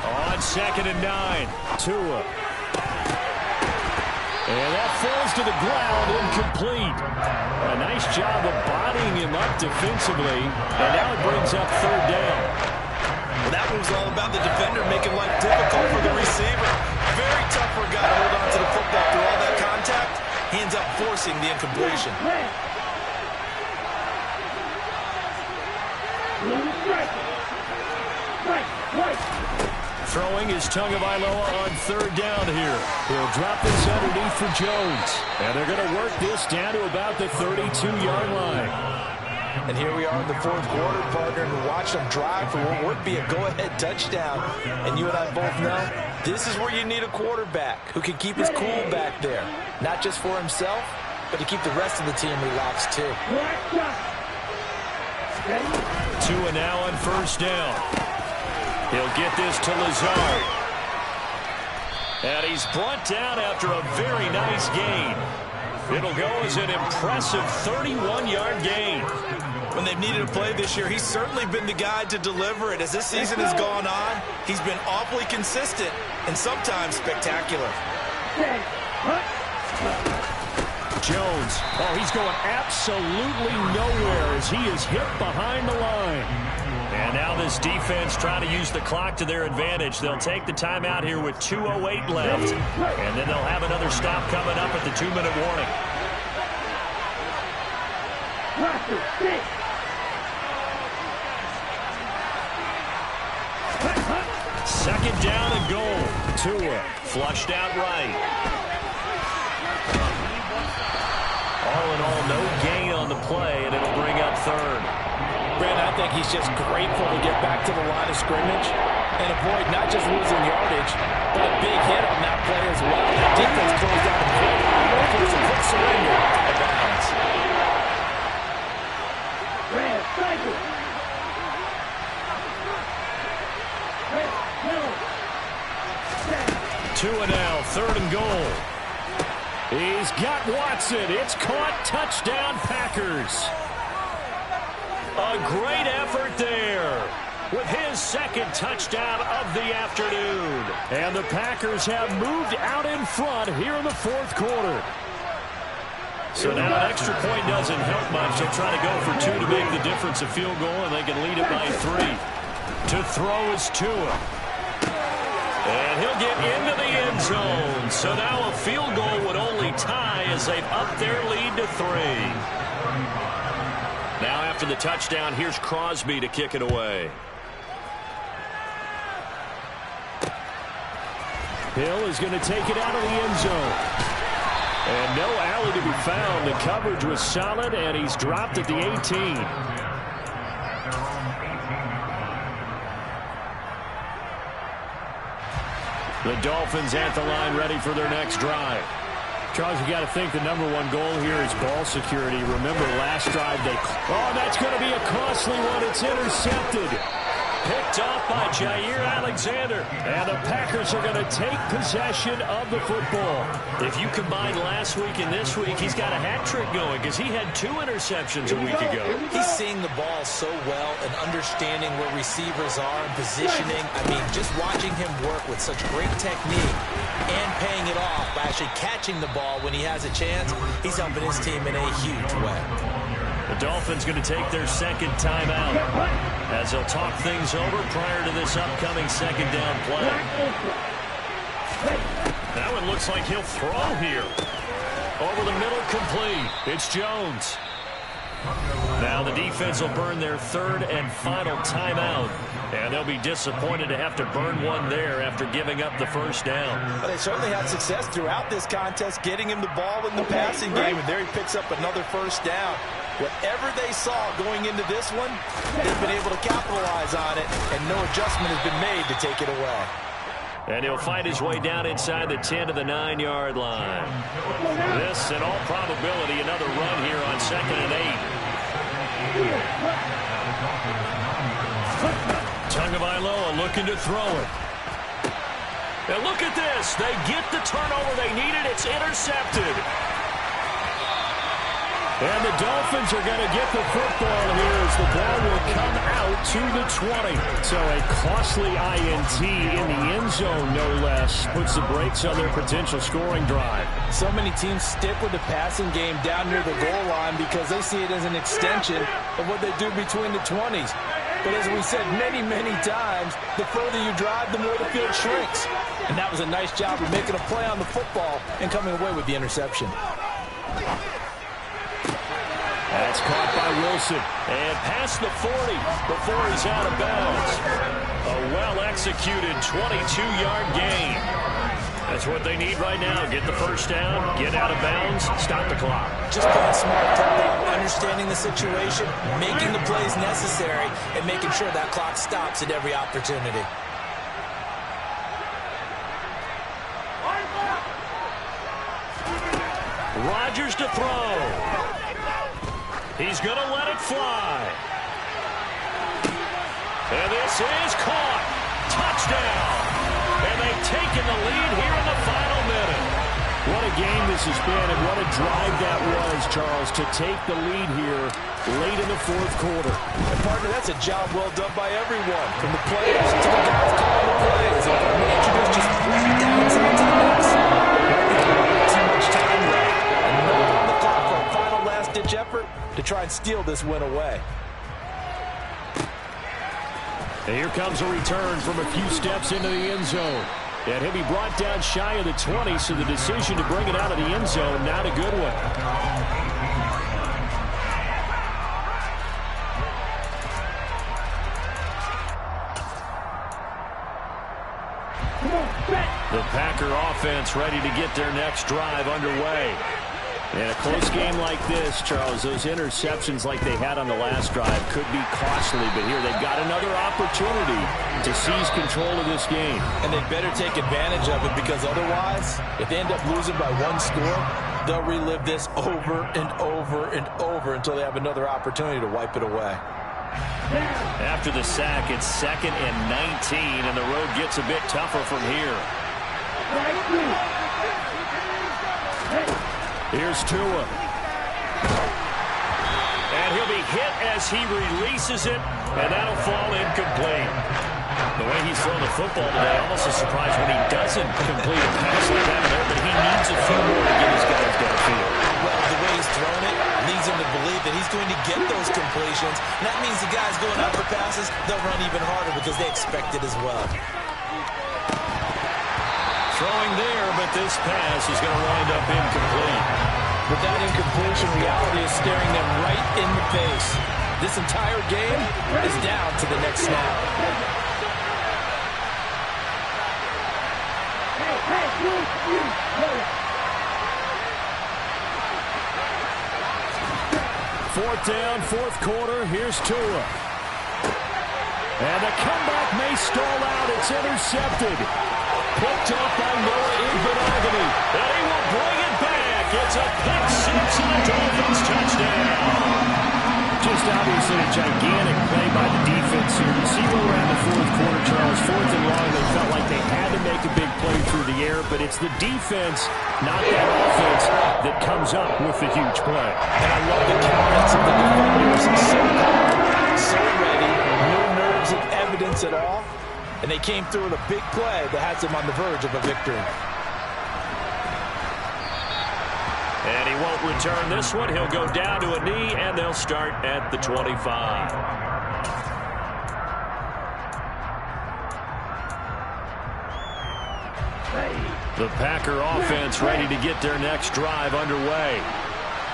[SPEAKER 1] On 2nd and 9, Tua.
[SPEAKER 2] And that falls to the ground, incomplete. A nice job of bodying him up defensively, and now it brings up third down.
[SPEAKER 4] Well, that was all about the defender making life difficult for the receiver. Very tough for a guy to hold on to the football through all that contact. He ends up forcing the incompletion.
[SPEAKER 2] Throwing is Tagovailoa on third down here. He'll drop this underneath for Jones. And they're going to work this down to about the 32-yard line.
[SPEAKER 4] And here we are in the fourth quarter, partner, and we watched them drive for what would be a go-ahead touchdown. And you and I both know this is where you need a quarterback who can keep his cool back there. Not just for himself, but to keep the rest of the team relaxed too.
[SPEAKER 1] Tua now on first down. He'll get this to Lazard. And he's brought down after a very nice gain. It'll go as an impressive 31-yard gain.
[SPEAKER 4] When they've needed a play this year, he's certainly been the guy to deliver it. As this season has gone on, he's been awfully consistent and sometimes spectacular.
[SPEAKER 2] Jones. Oh, he's going absolutely nowhere as he is hit behind the line.
[SPEAKER 1] And now this defense trying to use the clock to their advantage. They'll take the timeout here with 2:08 left. And then they'll have another stop coming up at the 2-minute warning. Second down and goal. Tua flushed out right. All in all, no gain on the play, and it'll bring up third.
[SPEAKER 5] Brandon, I think he's just grateful to get back to the line of scrimmage and avoid not just losing yardage, but a big hit on that play as well. That defense closed out a quick. Forced a quick surrender out of bounds.
[SPEAKER 3] Red, cycle. Red, middle.
[SPEAKER 1] Two and now, 3rd and goal.
[SPEAKER 2] He's got Watson. It's caught. Touchdown, Packers.
[SPEAKER 1] A great effort there with his 2nd touchdown of the afternoon.
[SPEAKER 2] And the Packers have moved out in front here in the 4th quarter.
[SPEAKER 1] So now an extra point doesn't help much. They'll try to go for 2 to make the difference a field goal, and they can lead it by 3. To throw is Tua. And he'll get into the end zone. So now a field goal would only tie as they've upped their lead to 3. Now after the touchdown, here's Crosby to kick it away.
[SPEAKER 2] Hill is going to take it out of the end zone. And no alley to be found. The coverage was solid, and he's dropped at the 18.
[SPEAKER 1] The Dolphins at the line ready for their next drive.
[SPEAKER 2] Charles, you got to think the #1 goal here is ball security. Remember, last drive oh, that's going to be a costly one. It's intercepted.
[SPEAKER 1] Picked off by Jair Alexander.
[SPEAKER 2] And the Packers are going to take possession of the football.
[SPEAKER 1] If you combine last week and this week, he's got a hat trick going because he had 2 interceptions a week ago.
[SPEAKER 4] He's seeing the ball so well and understanding where receivers are and positioning. I mean, just watching him work with such great technique and paying it off by actually catching the ball when he has a chance, he's helping his team in a huge way.
[SPEAKER 1] The Dolphins going to take their 2nd timeout as they'll talk things over prior to this upcoming 2nd down play. That one looks like he'll throw here. Over the middle, complete. It's Jones. Now the defense will burn their 3rd and final timeout. And they'll be disappointed to have to burn one there after giving up the 1st down.
[SPEAKER 5] But they certainly had success throughout this contest, getting him the ball in the passing game, and there he picks up another 1st down. Whatever they saw going into this one, they've been able to capitalize on it, and no adjustment has been made to take it away.
[SPEAKER 1] And he'll find his way down inside the 10 to the 9-yard line. This, in all probability, another run here on 2nd and 8. Tagovailoa looking to throw it. And look at this. They get the turnover they needed. It's intercepted.
[SPEAKER 2] And the Dolphins are going to get the football here as the ball will come out to the 20. So a costly INT in the end zone, no less, puts the brakes on their potential scoring drive.
[SPEAKER 5] So many teams stick with the passing game down near the goal line because they see it as an extension of what they do between the 20s. But as we said many, many times, the further you drive, the more the field shrinks. And that was a nice job of making a play on the football and coming away with the interception.
[SPEAKER 2] That's caught by Wilson.
[SPEAKER 1] And past the 40 before he's out of bounds. A well-executed 22-yard gain. That's what they need right now. Get the 1st down, get out of bounds, stop the clock.
[SPEAKER 4] Just playing smart, Tony, understanding the situation, making the plays necessary, and making sure that clock stops at every opportunity.
[SPEAKER 1] Rodgers to throw. He's going to let it fly. And this is caught. Touchdown. And they've taken the lead here in the final minute.
[SPEAKER 2] What a game this has been, and what a drive that was, Charles, to take the lead here late in the 4th quarter.
[SPEAKER 5] And partner, that's a job well done by everyone, from the players to the guys calling the plays. And let me introduce just 3 downside timeouts. Too much time left. And not on the clock for a final last-ditch effort to try and steal this win away.
[SPEAKER 2] And here comes a return from a few steps into the end zone. And he'll be brought down shy of the 20, so the decision to bring it out of the end zone, not a good one.
[SPEAKER 1] The Packer offense ready to get their next drive underway.
[SPEAKER 2] In a close game like this, Charles, those interceptions like they had on the last drive could be costly, but here they've got another opportunity to seize control of this game.
[SPEAKER 5] And they better take advantage of it, because otherwise, if they end up losing by one score, they'll relive this over and over and over until they have another opportunity to wipe it away.
[SPEAKER 1] After the sack, it's 2nd and 19, and the road gets a bit tougher from here. Here's Tua. And he'll be hit as he releases it, and that'll fall incomplete. The way he's thrown the football today, almost a surprise when he doesn't complete a pass like that in there, but he needs a few more to get his guys downfield.
[SPEAKER 4] Well, the way he's thrown it leads him to believe that he's going to get those completions. And that means the guys going up for passes, they'll run even harder because they expect it as well.
[SPEAKER 1] Throwing there, but this pass is going to wind up incomplete.
[SPEAKER 5] But that incompletion reality is staring them right in the face. This entire game is down to the next snap.
[SPEAKER 2] Fourth down, fourth quarter. Here's Tua. And the comeback may stall out. It's intercepted. Picked up by Noah Igbinoghene.
[SPEAKER 1] And he will bring it back. It's a pick six and a Dolphins touchdown.
[SPEAKER 2] Just obviously a gigantic play by the defense here. You see where we're at in the fourth quarter, Charles. 4th and long, they felt like they had to make a big play through the air, but it's the defense, not that offense, that comes up with the huge play.
[SPEAKER 5] And I love the countenance of the defenders. So calm, so ready, no nerves of evidence at all. And they came through with a big play that has them on the verge of a victory.
[SPEAKER 1] And he won't return this one. He'll go down to a knee, and they'll start at the 25. The Packer offense ready to get their next drive underway.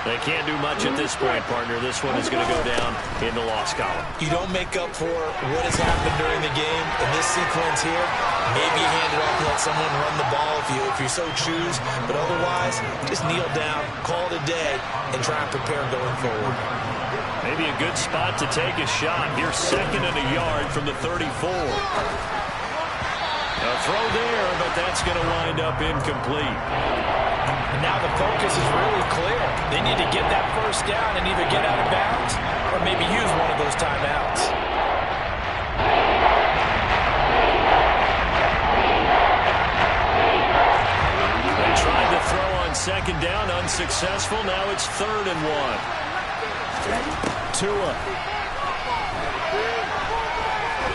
[SPEAKER 1] They can't do much at this point, partner. This one is going to go down in the loss column.
[SPEAKER 4] You don't make up for what has happened during the game. In this sequence here, maybe you hand it off and let someone run the ball if you so choose. But otherwise, just kneel down, call it a day, and try and prepare going forward.
[SPEAKER 1] Maybe a good spot to take a shot. Here's 2nd and a yard from the 34. A throw there, but that's going to wind up incomplete.
[SPEAKER 5] And now the focus is really clear. They need to get that first down and either get out of bounds or maybe use one of those timeouts.
[SPEAKER 1] They tried to throw on 2nd down, unsuccessful. Now it's 3rd and 1. Tua.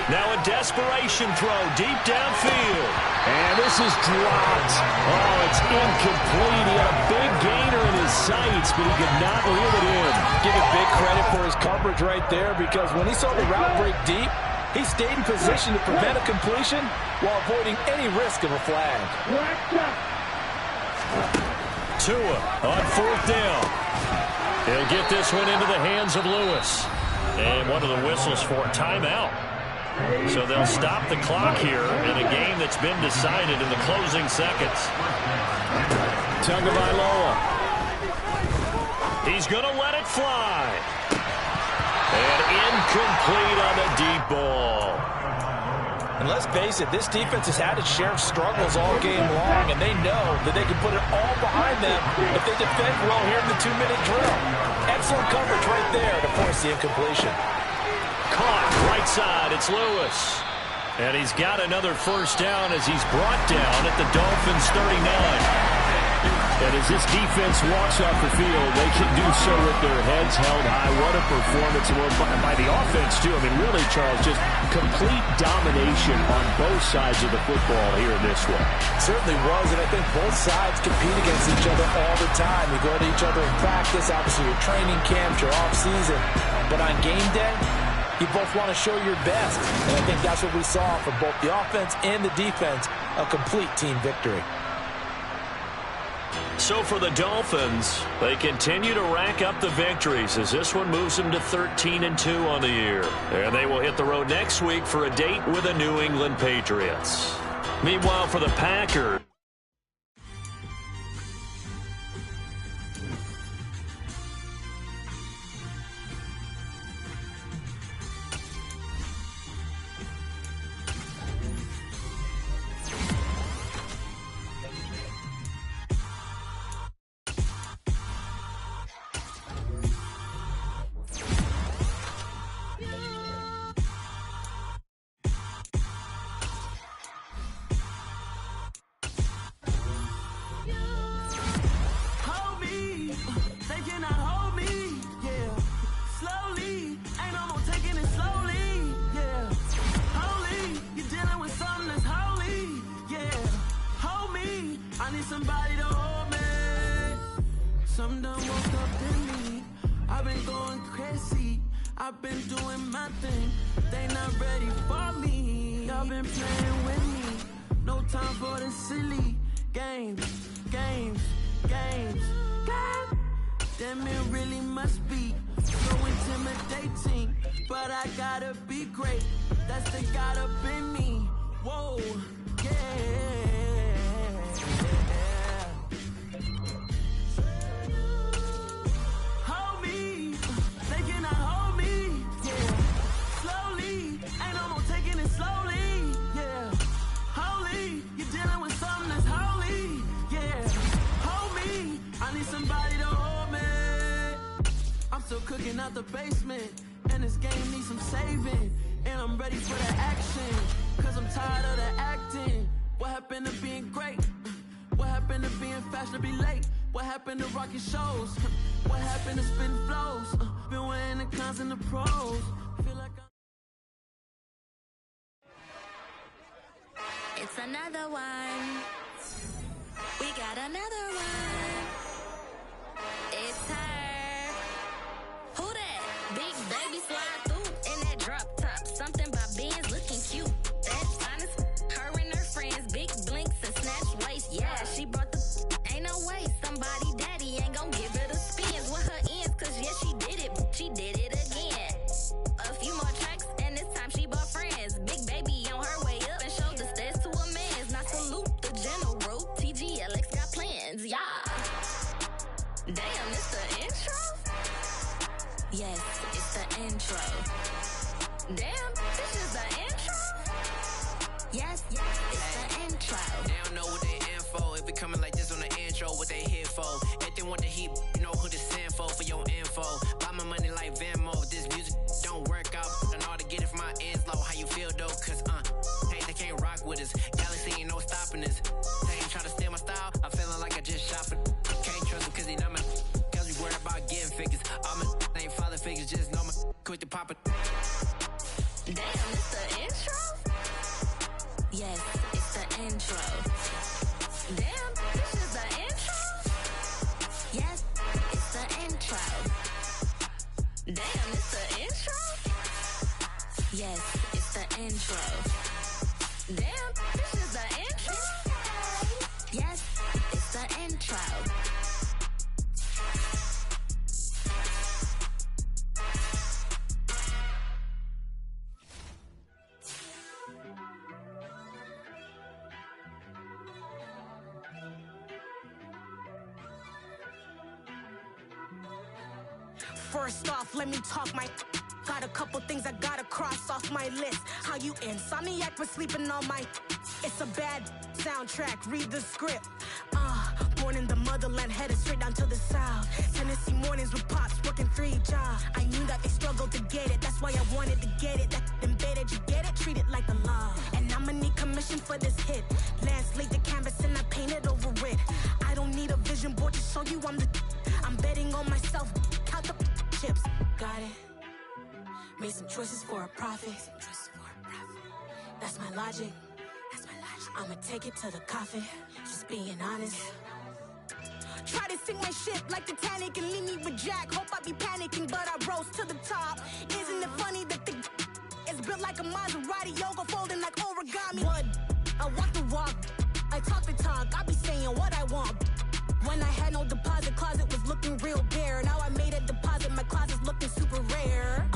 [SPEAKER 1] Now a desperation throw deep downfield.
[SPEAKER 2] And this is dropped. Oh, it's incomplete. He had a big gainer in his sights, but he could not reel it in.
[SPEAKER 5] Give it big credit for his coverage right there, because when he saw the route break deep, he stayed in position to prevent a completion while avoiding any risk of a flag.
[SPEAKER 1] Tua on 4th down. He'll get this one into the hands of Lewis. And one of the whistles for a timeout. So they'll stop the clock here in a game that's been decided in the closing seconds.
[SPEAKER 2] Tagovailoa.
[SPEAKER 1] He's going to let it fly. And incomplete on the deep ball.
[SPEAKER 5] And let's face it, this defense has had its share of struggles all game long, and they know that they can put it all behind them if they defend well here in the 2-minute drill. Excellent coverage right there to force the incompletion.
[SPEAKER 1] Caught right side, it's Lewis. And he's got another first down as he's brought down at the Dolphins 39.
[SPEAKER 2] And as this defense walks off the field, they can do so with their heads held high. What a performance by the offense, too. I mean, really, Charles, just complete domination on both sides of the football here in this one.
[SPEAKER 5] Certainly was, and I think both sides compete against each other all the time. You go to each other in practice, obviously your training camps, your off-season. But on game day, you both want to show your best. And I think that's what we saw from both the offense and the defense, a complete team victory.
[SPEAKER 1] So for the Dolphins, they continue to rack up the victories as this one moves them to 13-2 on the year. And they will hit the road next week for a date with the New England Patriots. Meanwhile, for the Packers,
[SPEAKER 6] Some done woke up in me. I've been going crazy. I've been doing my thing. They not ready for me. Y'all been playing with me. No time for the silly games. Damn, it really must be so intimidating. But I gotta be great. That's the God up in me. Whoa, yeah. Hold me, they cannot hold me, yeah. Slowly, ain't no more taking it slowly, yeah. Holy, you're dealing with something that's holy, yeah. Hold me, I need somebody to hold me. I'm still cooking out the basement, and this game needs some saving. And I'm ready for the action, cause I'm tired of the acting. What happened to being great? What happened to being fashionably late? What happened to rocking shows? What happened to spitting flows? Been weighing the cons and the pros. Feel like
[SPEAKER 7] It's another one. We got another one. It's her. Who that? Big baby slide through in that drop top. Something by Benz looking cute. That's honest. Her and her friends, big blinks and snatch waist. Yeah, she brought the. Ain't no way somebody daddy ain't gon' give her the spins with her ends. Cause yeah, she did it, but she did it again. A few more tracks and this time she bought friends. Big baby on her way up and showed the stairs to a man's. Now salute the general. TGLX got plans, yeah. Damn, it's the intro? Yes, it's the intro. Damn, this is the intro? Yes, it's the intro.
[SPEAKER 8] They don't know what they in for. If it coming like this on the intro, what they here for? If they want the heat, you know who to send for your info. Buy my money like Venmo. If this music don't work out, I know how to get it from my ends low. How you feel though? Cause hey, they can't rock with us. Galaxy ain't no stopping us. They ain't try to steal my style. I'm feeling like I just shop it. Can't trust them cause they know me. Cause we worried about getting figures. All my ain't father figures, just know my quick to pop it.
[SPEAKER 7] Damn, it's the intro? Yes, it's the intro. Damn, this is the intro? Yes, it's the intro. Damn, it's the intro? Yes, it's the intro. Damn, this is the intro? Yes, it's the intro.
[SPEAKER 9] First off, let me talk my. Got a couple things I gotta cross off my list. How you insomniac for sleeping on my. It's a bad soundtrack, read the script. Born in the motherland, headed straight down to the south. Tennessee mornings with pops, working 3 jobs. I knew that they struggled to get it, that's why I wanted to get it. That embedded, you get it, treat it like the law. And I'ma need commission for this hit. Lance laid the canvas and I painted over it. I don't need a vision board to show you I'm the. I'm betting on myself, count the chips. Got it. Made some choices for a profit. That's my logic. I'ma take it to the coffin. Just being honest. Try to sink my ship like Titanic and leave me with Jack. Hope I be panicking, but I rose to the top. Isn't it funny that the is built like a Maserati, yoga folding like origami? What? I walk the walk. I talk the talk. I be saying what I want. When I had no deposit, closet was looking real bare. Now I made a deposit, my closet's looking super rare.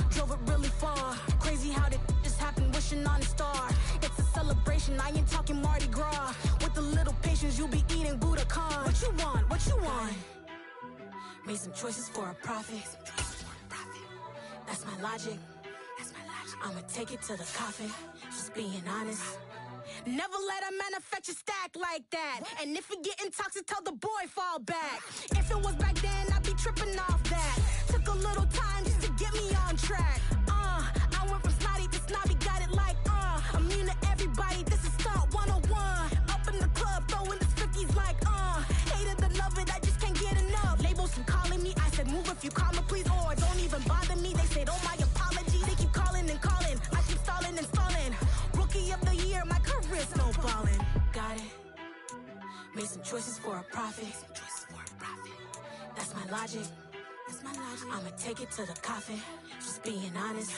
[SPEAKER 9] Drove it really far. Crazy how did just happen, wishing on a star. It's a celebration, I ain't talking Mardi Gras. With a little patience, you'll be eating Budokan. What you want? What you want? Made some choices for a profit. That's my logic. I'ma take it to the coffin. Just being honest. Never let a manufacture stack like that. And if it getting toxic, tell the boy fall back. If it was back then, I'd be tripping off that. Took a little time just to get me on track. I went from snotty to snobby, got it like immune to everybody, this is stunt 101. Up in the club, throwing the 50s like hate it or love it, I just can't get enough. Labels from calling me, I said move if you call me please, or don't even bother me. They said oh my apology, they keep calling and calling. I keep stalling and stalling. Rookie of the year, my career's snowballing. Got it. Made some choices for a profit. That's my logic. I'ma take it to the coffin. Just being honest.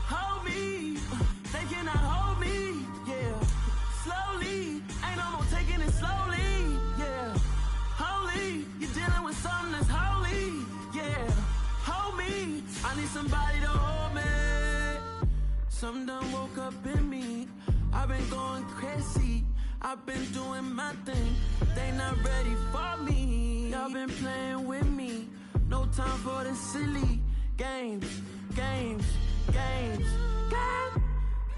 [SPEAKER 6] Hold me, they cannot hold me, yeah. Slowly, ain't no more taking it slowly, yeah. Holy, you're dealing with something that's holy, yeah. Hold me, I need somebody to hold me. Something done woke up in me, I've been going crazy. I've been doing my thing, they not ready for me. Y'all been playing with me, no time for the silly games.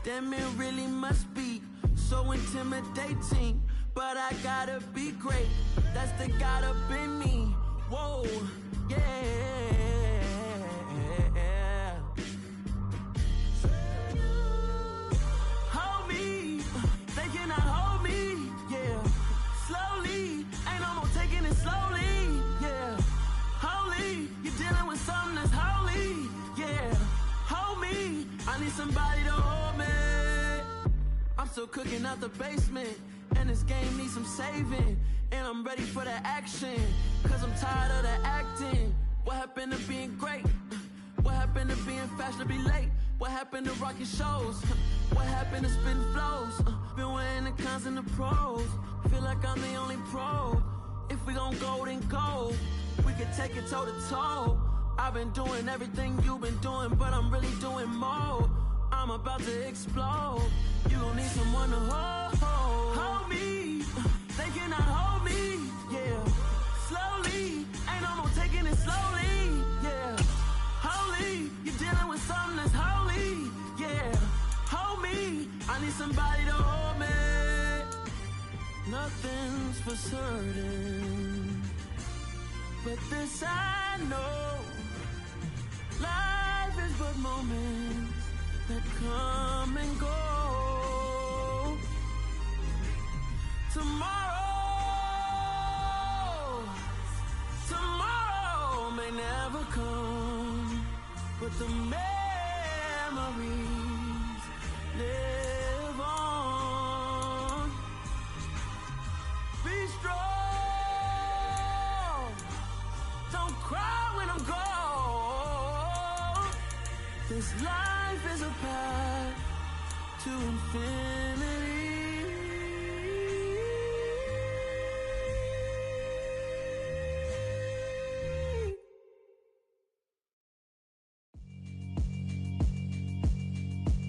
[SPEAKER 6] Damn, it really must be so intimidating, but I gotta be great. That's the God up in me. Whoa, yeah. Hold me, they cannot hold me, yeah. Slowly, ain't no more taking it slowly, yeah. Holy, you're dealing with something that's holy, yeah. Hold me, I need somebody to hold me. I'm still cooking out the basement, and this game needs some saving. And I'm ready for the action, cause I'm tired of the acting. What happened to being great? What happened to being fashionably late? What happened to rocking shows? What happened to spitting flows? Been wearing the cons and the pros. Feel like I'm the only pro. If we gon' go, then go. We could take it toe to toe. I've been doing everything you've been doing, but I'm really doing more. I'm about to explode. You gon' need someone to hold me. They cannot hold me, yeah. Slowly, ain't no more taking it slowly, yeah. Holy, you're dealing with something that's holy, yeah. Hold me, I need somebody to hold me. Nothing's for certain, but this I know. Life is but moments that come and go. Tomorrow may never come, but the memories live on. Be strong, don't cry when I'm gone. This life is a path to infinity.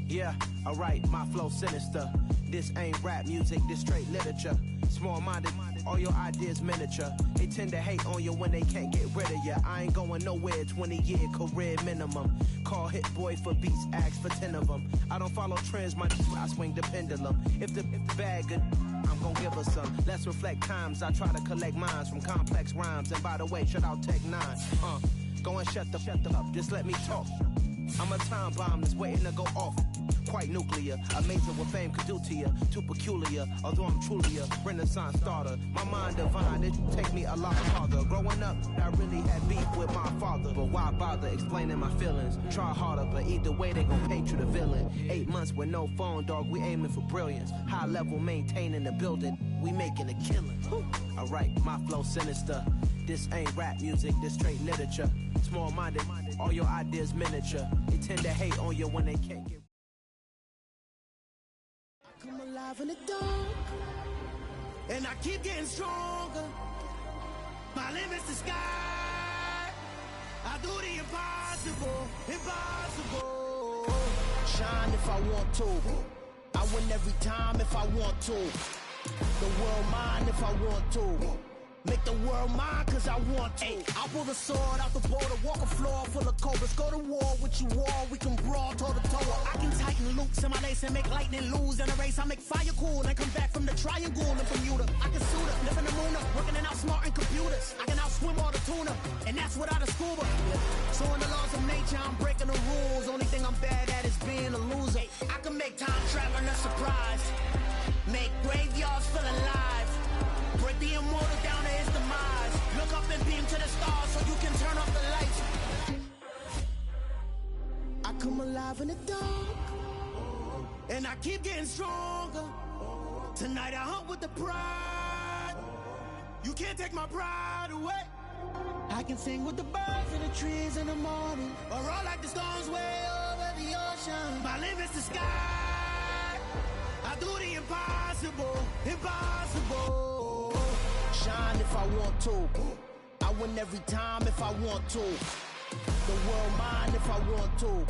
[SPEAKER 10] Yeah, alright, my flow sinister. This ain't rap music, this straight literature. Small-minded, all your ideas miniature. They tend to hate on you when they can't get rid of you. I ain't going nowhere, 20-year career minimum. Call Hit Boy for beats, ask for 10 of them. I don't follow trends, I swing the pendulum. If the bag good, I'm gon' give her some. Let's reflect times, I try to collect minds from complex rhymes. And by the way, shout out Tech 9. Go and shut the up, just let me talk. I'm a time bomb that's waiting to go off. Quite nuclear, amazing what fame could do to you. Too peculiar, although I'm truly a renaissance starter. My mind divine, it take me a lot harder. Growing up, I really had beef with my father. But why bother explaining my feelings? Try harder, but either way they gon' paint you the villain. 8 months with no phone, dog, we aiming for brilliance. High level maintaining the building, we making a killing. Alright, my flow sinister. This ain't rap music, this straight literature. Small-minded, all your ideas miniature. They tend to hate on you when they can't get.
[SPEAKER 11] Come alive in the dark, and I keep getting stronger. My limit's the sky. I do the impossible, impossible. Shine if I want to. I win every time if I want to. The world mine if I want to. Make the world mine cause I want to. Ay, I'll pull the sword out the border, walk a floor full of cobras. Go to war with you all, we can brawl toe to toe. I can tighten loops in my lace and make lightning lose in a race. I make fire cool and come back from the triangle in Bermuda. I can suit up, live in the moon, working and outsmarting computers. I can outswim all the tuna, and that's without a scuba. So in the laws of nature, I'm breaking the rules. Only thing I'm bad at is being a loser. I can make time traveling a surprise, make graveyards feel alive. Break the immortal down to his demise. Look up and beam to the stars so you can turn off the lights. I come alive in the dark, and I keep getting stronger. Tonight I hunt with the pride. You can't take my pride away. I can sing with the birds in the trees in the morning, or roll like the storms way over the ocean. My limit's the sky. I do the impossible, impossible. Shine if I want to. I win every time if I want to. The world mine if I want to.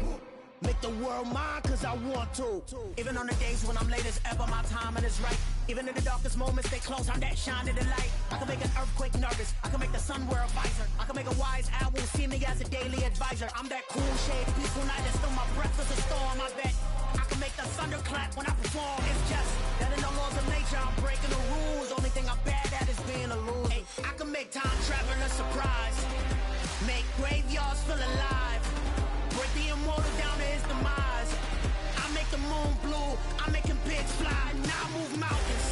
[SPEAKER 11] Make the world mine cause I want to. Even on the days when I'm late as ever, my timing is right. Even in the darkest moments, stay close, I'm that shine in the light. I can make an earthquake nervous, I can make the sun wear a visor. I can make a wise owl see me as a daily advisor. I'm that cool shade, peaceful night, and still my breath is a storm, I bet. I can make the thunder clap when I perform. It's just that in the laws of nature, I'm breaking the rules. Only thing I'm bad at is being a loser. Ay, I can make time traveling a surprise, make graveyards feel alive. Break the immortal down to his demise. I make the moon blue, I'm making pigs fly. Now I move mountains.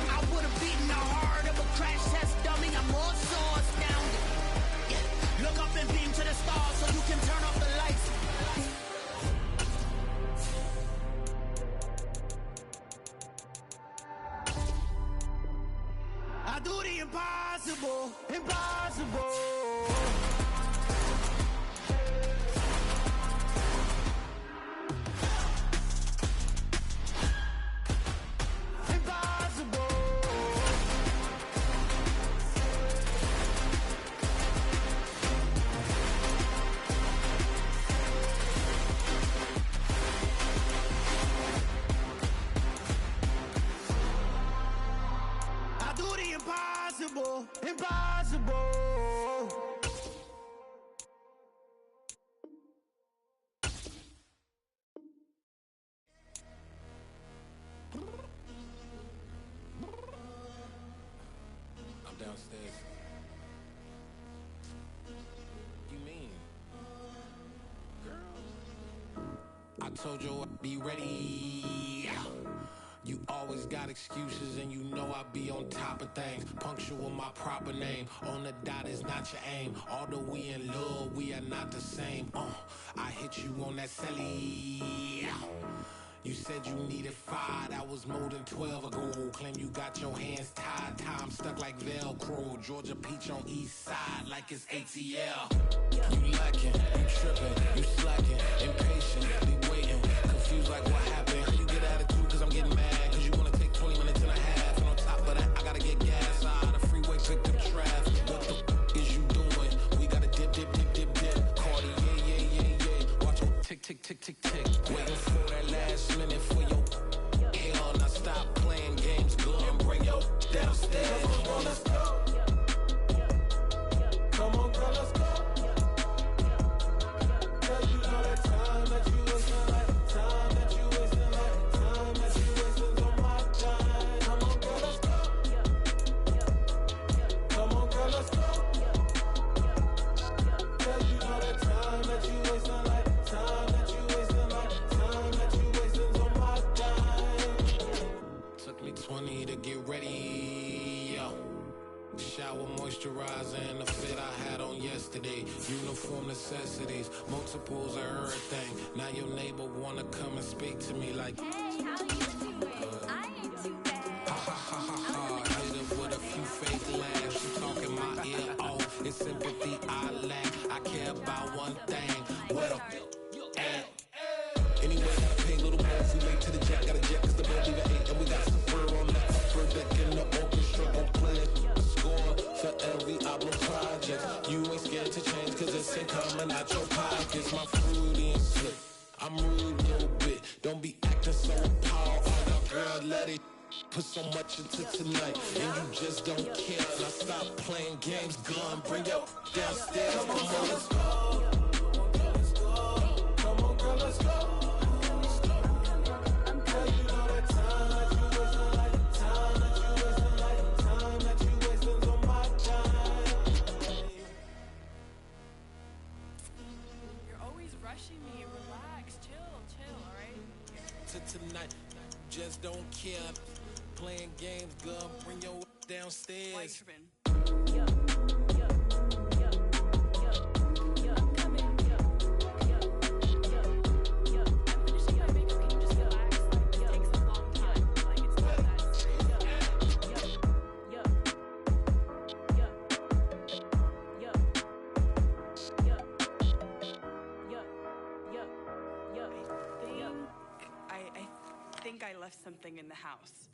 [SPEAKER 11] I would've beaten the heart of a crash test dummy. I'm more so astounded. Yeah. Look up and beam to the stars so you can turn off the lights. I do the impossible, impossible. Impossible, impossible.
[SPEAKER 12] I'm downstairs. You mean? Girl, I told you I'd be ready. You always got excuses and you know I be on top of things. Punctual my proper name. On the dot is not your aim. Although we in love, we are not the same. I hit you on that celly. You said you needed 5, that was more than 12 ago. Claim you got your hands tied, time stuck like Velcro. Georgia Peach on east side like it's ATL. You lacking, you tripping, you slacking, impatient, be waiting, confused like what happened. How you get attitude cause I'm getting mad, cause you wanna take 20 minutes and a half. And on top of that, I gotta get gas out the freeway, pick up traffic. What the is you doing? We gotta dip, dip, dip, dip, dip. Cardi, yeah. Watch it tick, tick, tick, tick, tick. Waiting for that last minute for your hell. Now stop playing games, go and bring your downstairs. Come on, let's go. Come on, girl, let's go. Cause you know that time that you wasting, like time that you wasting, like time that you wasting on my time. Come on, girl, let's go. Come on, girl, let's go. Cause you know that time that you wasting, like time that you wasting, like time that you wasting on my time. Took me 20 to get ready, yo. Shower moisturizer and the fit I had on yesterday. Uniform necessities, multiples of everything. Now your neighbor wanna come and speak to me like,
[SPEAKER 7] Hey, how you doing? I ain't too bad.
[SPEAKER 12] ha ha ha ha ha. Hit her with a few fake laughs. She talking my ear off. It's sympathy I lack. I care about one thing. Well, and anyway, gotta pay a little more if we late to the jack. Got a jet cause the bill leave at 8 and we got some fur on that upper deck in the orchestra. Gon' play a score for every album project. You ain't scared to change cause it's ain't coming out your pockets. My fruity and slick. I'm rude, little bitch. Don't be acting so appalled. Oh, now, girl, let it put so much into tonight, and you just don't care. Now stop playing games, gun, bring your downstairs. Come on, let's go. Come on, girl, let's go. Girl, you know that time that you wasting, like the time that you wasting, like the time that you wasting on my time.
[SPEAKER 13] You're always rushing me. Relax, chill, all right?
[SPEAKER 12] To tonight, just don't care. Playing games, girl, bring your downstairs.
[SPEAKER 13] Why tripping? I think I left something in the house.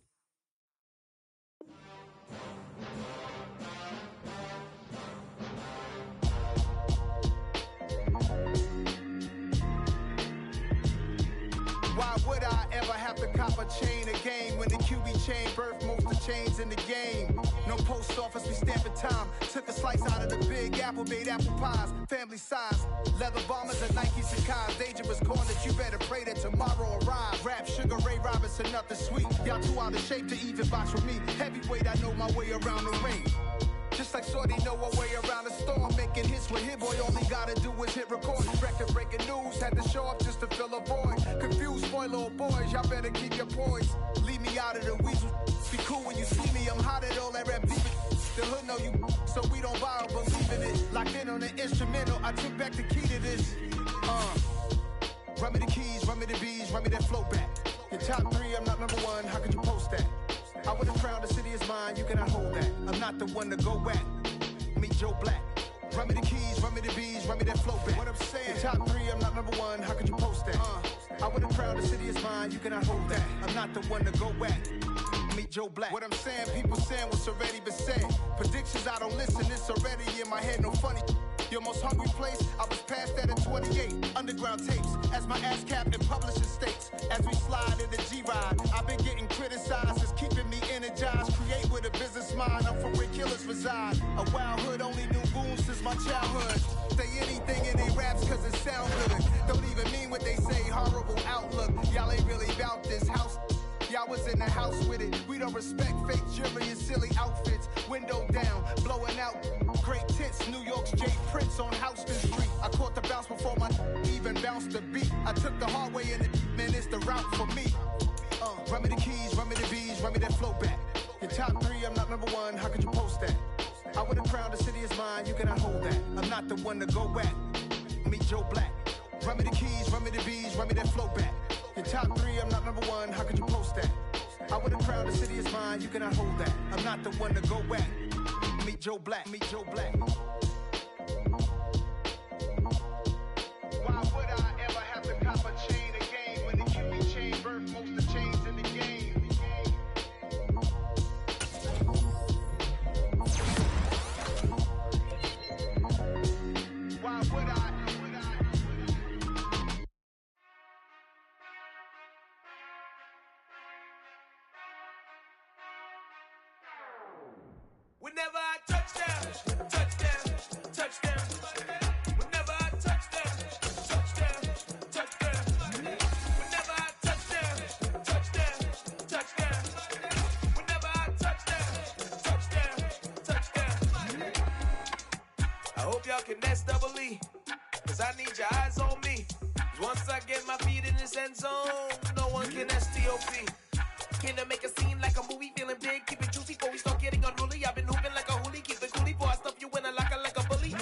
[SPEAKER 14] Why would I ever have to cop a chain again when the QB chain birthed most of the chains in the game? No post office, we stamping time. Took a slice out of the Big Apple, made apple pies, family size. Leather bombers and Nike Sacai's. Dangerous corners, you better pray that tomorrow arrives. Rap, Sugar Ray Robinson, nothing sweet. Y'all too out of shape to even box with me. Heavyweight, I know my way around the ring. Just like Shorty know her way around the storm, making hits with Hit Boy. All he gotta do is hit record. Record breaking news, had to show up just to fill a void. Confused, spoiled boys, y'all better keep your poise. Leave me out of the weasel. Be cool when you see me, I'm hot at all that rap deep. The hood know you, so we don't borrow, believe in it. Locked in on the instrumental, I took back the key to this. Run me the keys, run me the bees, run me that flow back. Your top three, I'm not number one, how could you post that? I would have crowned the city is mine, you cannot hold that. I'm not the one to go back. Meet Joe Black. Run me the keys, run me the bees, run me that flow back. What I'm saying, your top three, I'm not number one, how could you post that? I would have crowned the city is mine, you cannot hold that. I'm not the one to go back. Meet Joe Black. What I'm saying, people saying what's already been said. Predictions, I don't listen, it's already in my head, no funny. Your most hungry place, I was past that at 28. Underground tapes, as my ass cap in publishing states. As we slide in the G-Ride, I've been getting criticized, it's keeping me energized. Create with a business mind, I'm from where killers reside. A wild hood, only knew goons since my childhood. Say anything in they raps cause it sound good. Don't even mean what they say, horrible outlook. Y'all ain't really about this house. Y'all was in the house with it. We don't respect fake jewelry and silly outfits. Window down, blowing out. Great tits, New York's J. Prince on Houston Street. I caught the bounce before my even bounced the beat. I took the hard way and man, it's the route for me. Run me the keys, run me the bees, run me that flow back. Your top three, I'm not number one, how could you post that? I would have crowned the city is mine, you cannot hold that. I'm not the one to go back. Meet Joe Black. Run me the keys, run me the bees, run me that flow back. Your top three, I'm not number one, how could you post that? I would have crowned the city is mine, you cannot hold that. I'm not the one to go back. Meet Joe Black, meet Joe Black. Why would I ever have to cop a chain again when the QB chain birthed most of the chains in the game? Why would I?
[SPEAKER 11] Whenever I touchdown, touchdown, touchdown. Whenever I touchdown, touchdown, touchdown. Whenever I touchdown, touchdown, touchdown. Whenever I touchdown, touchdown, touchdown. I hope y'all can nest double E, cause I need your eyes on me. 'Cause once I get my feet in this end zone, no one can STOP. Can I make a scene like a movie, feeling big, keep it juicy before we start getting unruly. I've been hooping like a hoolie, keep it coolie before I stuff you in a locker like a bully.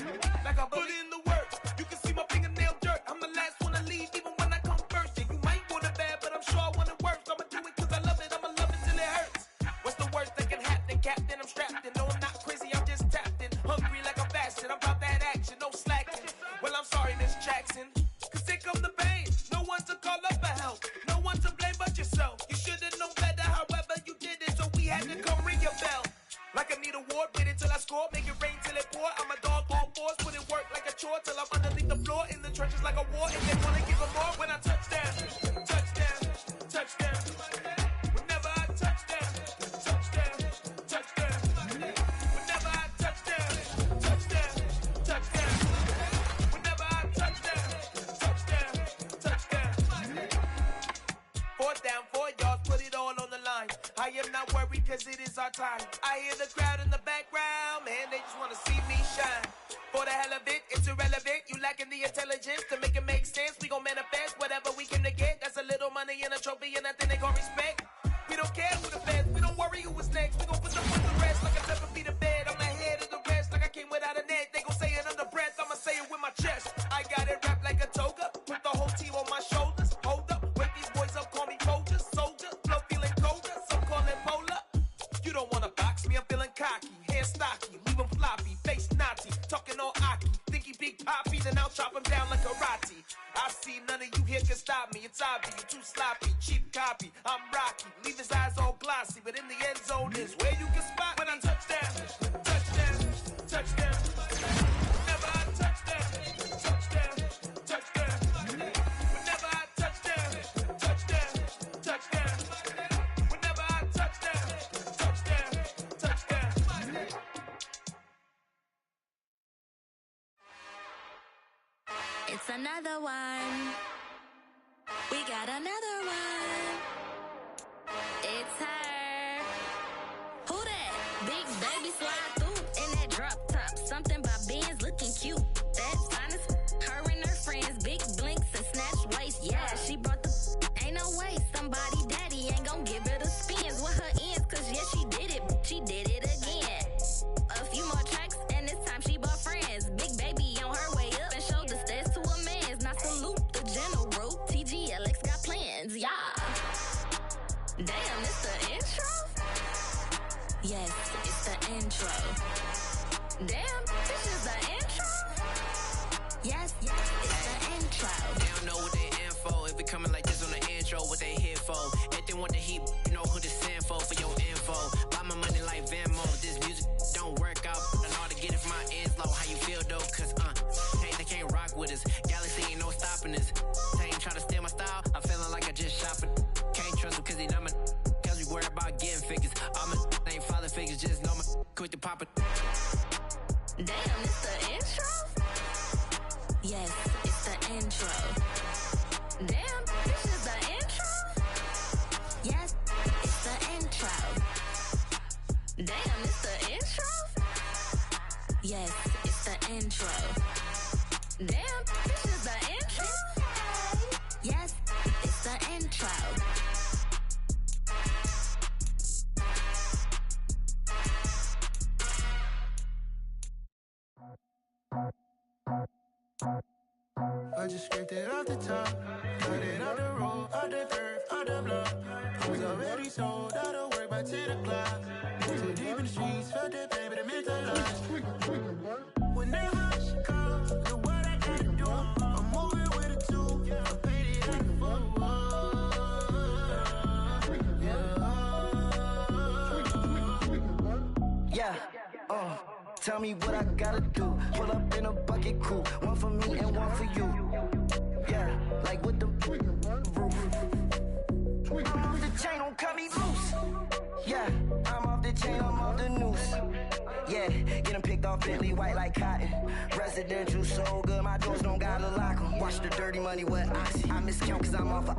[SPEAKER 11] Like a bully. Put in the work, you can see my fingernail dirt. I'm the last one to leave, even when I come first. Yeah, you might want it bad, but I'm sure I want it worse. I'ma do it cause I love it, I'ma love it till it hurts. What's the worst that can happen, Captain? I'm strapped in, no I'm not crazy, I'm just tapped in. Hungry like I'm fasting, I'm about that action, no slacking. Well, I'm sorry, Miss Jackson, cause here come the pain. No one to call up for help, no one to blame but yourself. You should
[SPEAKER 6] touchdown. Whenever I touchdown, touchdown, touchdown. Whenever I touchdown, touchdown, touchdown. Whenever I touchdown, touchdown, touchdown. 4th down, 4 yards, put it all on the line. I am not worried cause it is our time. I hear the crowd in the background, man, they just wanna see me shine. For the hell of it, it's irrelevant. You lacking the intelligence to make it make sense. We gon' manifest whatever we came to get. That's a little money and a trophy and nothing they gon' respect. We don't care who the best, we don't worry who was next. We gon' put them on the rest like a 7 feet of bed. I'm ahead of the rest like I came without a net. They gon' say it under breath, I'ma say it with my chest. I got it wrapped like a toga, put the whole team on my shoulders. Hold up, wake these boys up, call me Folger, soldier. Flow feeling colder, some call it polar. You don't wanna box me, I'm feeling cocky. Hair stocky, leave him floppy, face naughty. Talking all aki, think he big poppy, then I'll chop him down like karate. I see none of you here can stop me. It's obvious, you too sloppy, cheap copy. I'm Rocky, leave his eyes all glossy, but in the end zone is where you can spot when I touchdown, touchdown, touchdown. Whenever I touchdown, touchdown, touchdown. Whenever I touchdown, touchdown, touchdown. Whenever I touchdown, touchdown, touchdown.
[SPEAKER 7] It's another one. We got another one. It's her. Who that? Big baby slide through in that drop top. Something by Benz looking cute. That's honest. Her and her friends, big blinks and snatch waist. Yeah, she brought the. Ain't no way somebody daddy ain't gon' give her the spins with her ends. Cause yeah, she did it. She did it again. A few more tracks and this time she bought friends. Big baby on her way up and showed the stairs to a man's. Now salute the general. TGLX got plans, yeah. Damn, it's the intro? Yes, it's the intro. Damn, this is the intro? Yes, it's the intro.
[SPEAKER 8] They don't know what they in for. If it coming like this on the intro, what they here for? If they want the heat, you know who to send for your info. Buy my money like Venmo. This music don't work out. I know how to get it from my ends low. How you feel though? Cause hey, they can't rock with us. Galaxy ain't no stopping us. They ain't try to steal my style. I'm feeling like I just shop it. Can't trust them cause they not my. Cause we worried about getting figures. All my ain't father figures. Just know my quick to pop it.
[SPEAKER 7] Damn, it's the intro? Yes, it's the intro. Damn, this is the intro? Yes, it's the intro. Damn, it's the intro? Yes, it's the intro. Damn, this is the intro? Yes, it's the intro.
[SPEAKER 11] I just scraped it off the top, cut it off the road, off the curve, off the block. I was already sold out of work by 10 o'clock. Too deep in the streets, felt that pain, but it meant a lot. Whenever she calls, know what I gotta do. I'm moving with a two, I paid it out the
[SPEAKER 15] Tell me what I gotta do. Pull up in a bucket crew, one for me and one for you. Yeah, like with the roof. I'm off the chain, don't cut me loose. Yeah, I'm off the chain, I'm off the noose. Yeah, getting picked off Bentley, white like cotton. Residential so good, my doors don't gotta lock 'em. Watch the dirty money with Oxy. I miscount cause I'm off a...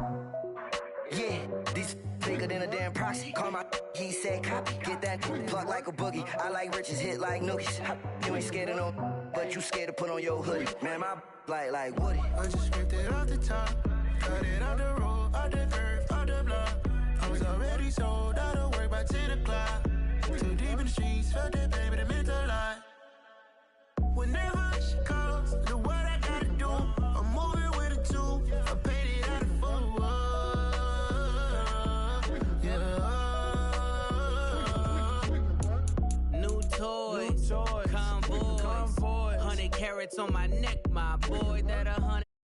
[SPEAKER 15] Yeah, these bigger than a damn proxy. Call my he said copy. Get that plug like a boogie. I like riches, hit like nookies. You ain't scared of no, but you scared to put on your hoodie. Man, my like Woody.
[SPEAKER 11] I just scraped it off the top, cut it off the road, off the curve, off the block. I was already sold out of work by 10 o'clock. Too deep in the streets, felt that pain, but it meant a lot. Whenever she calls, know what I gotta do. I'm moving with a two, I paid it out of full.
[SPEAKER 16] New toy, convoy, 100 carats on my neck, my boy. That 100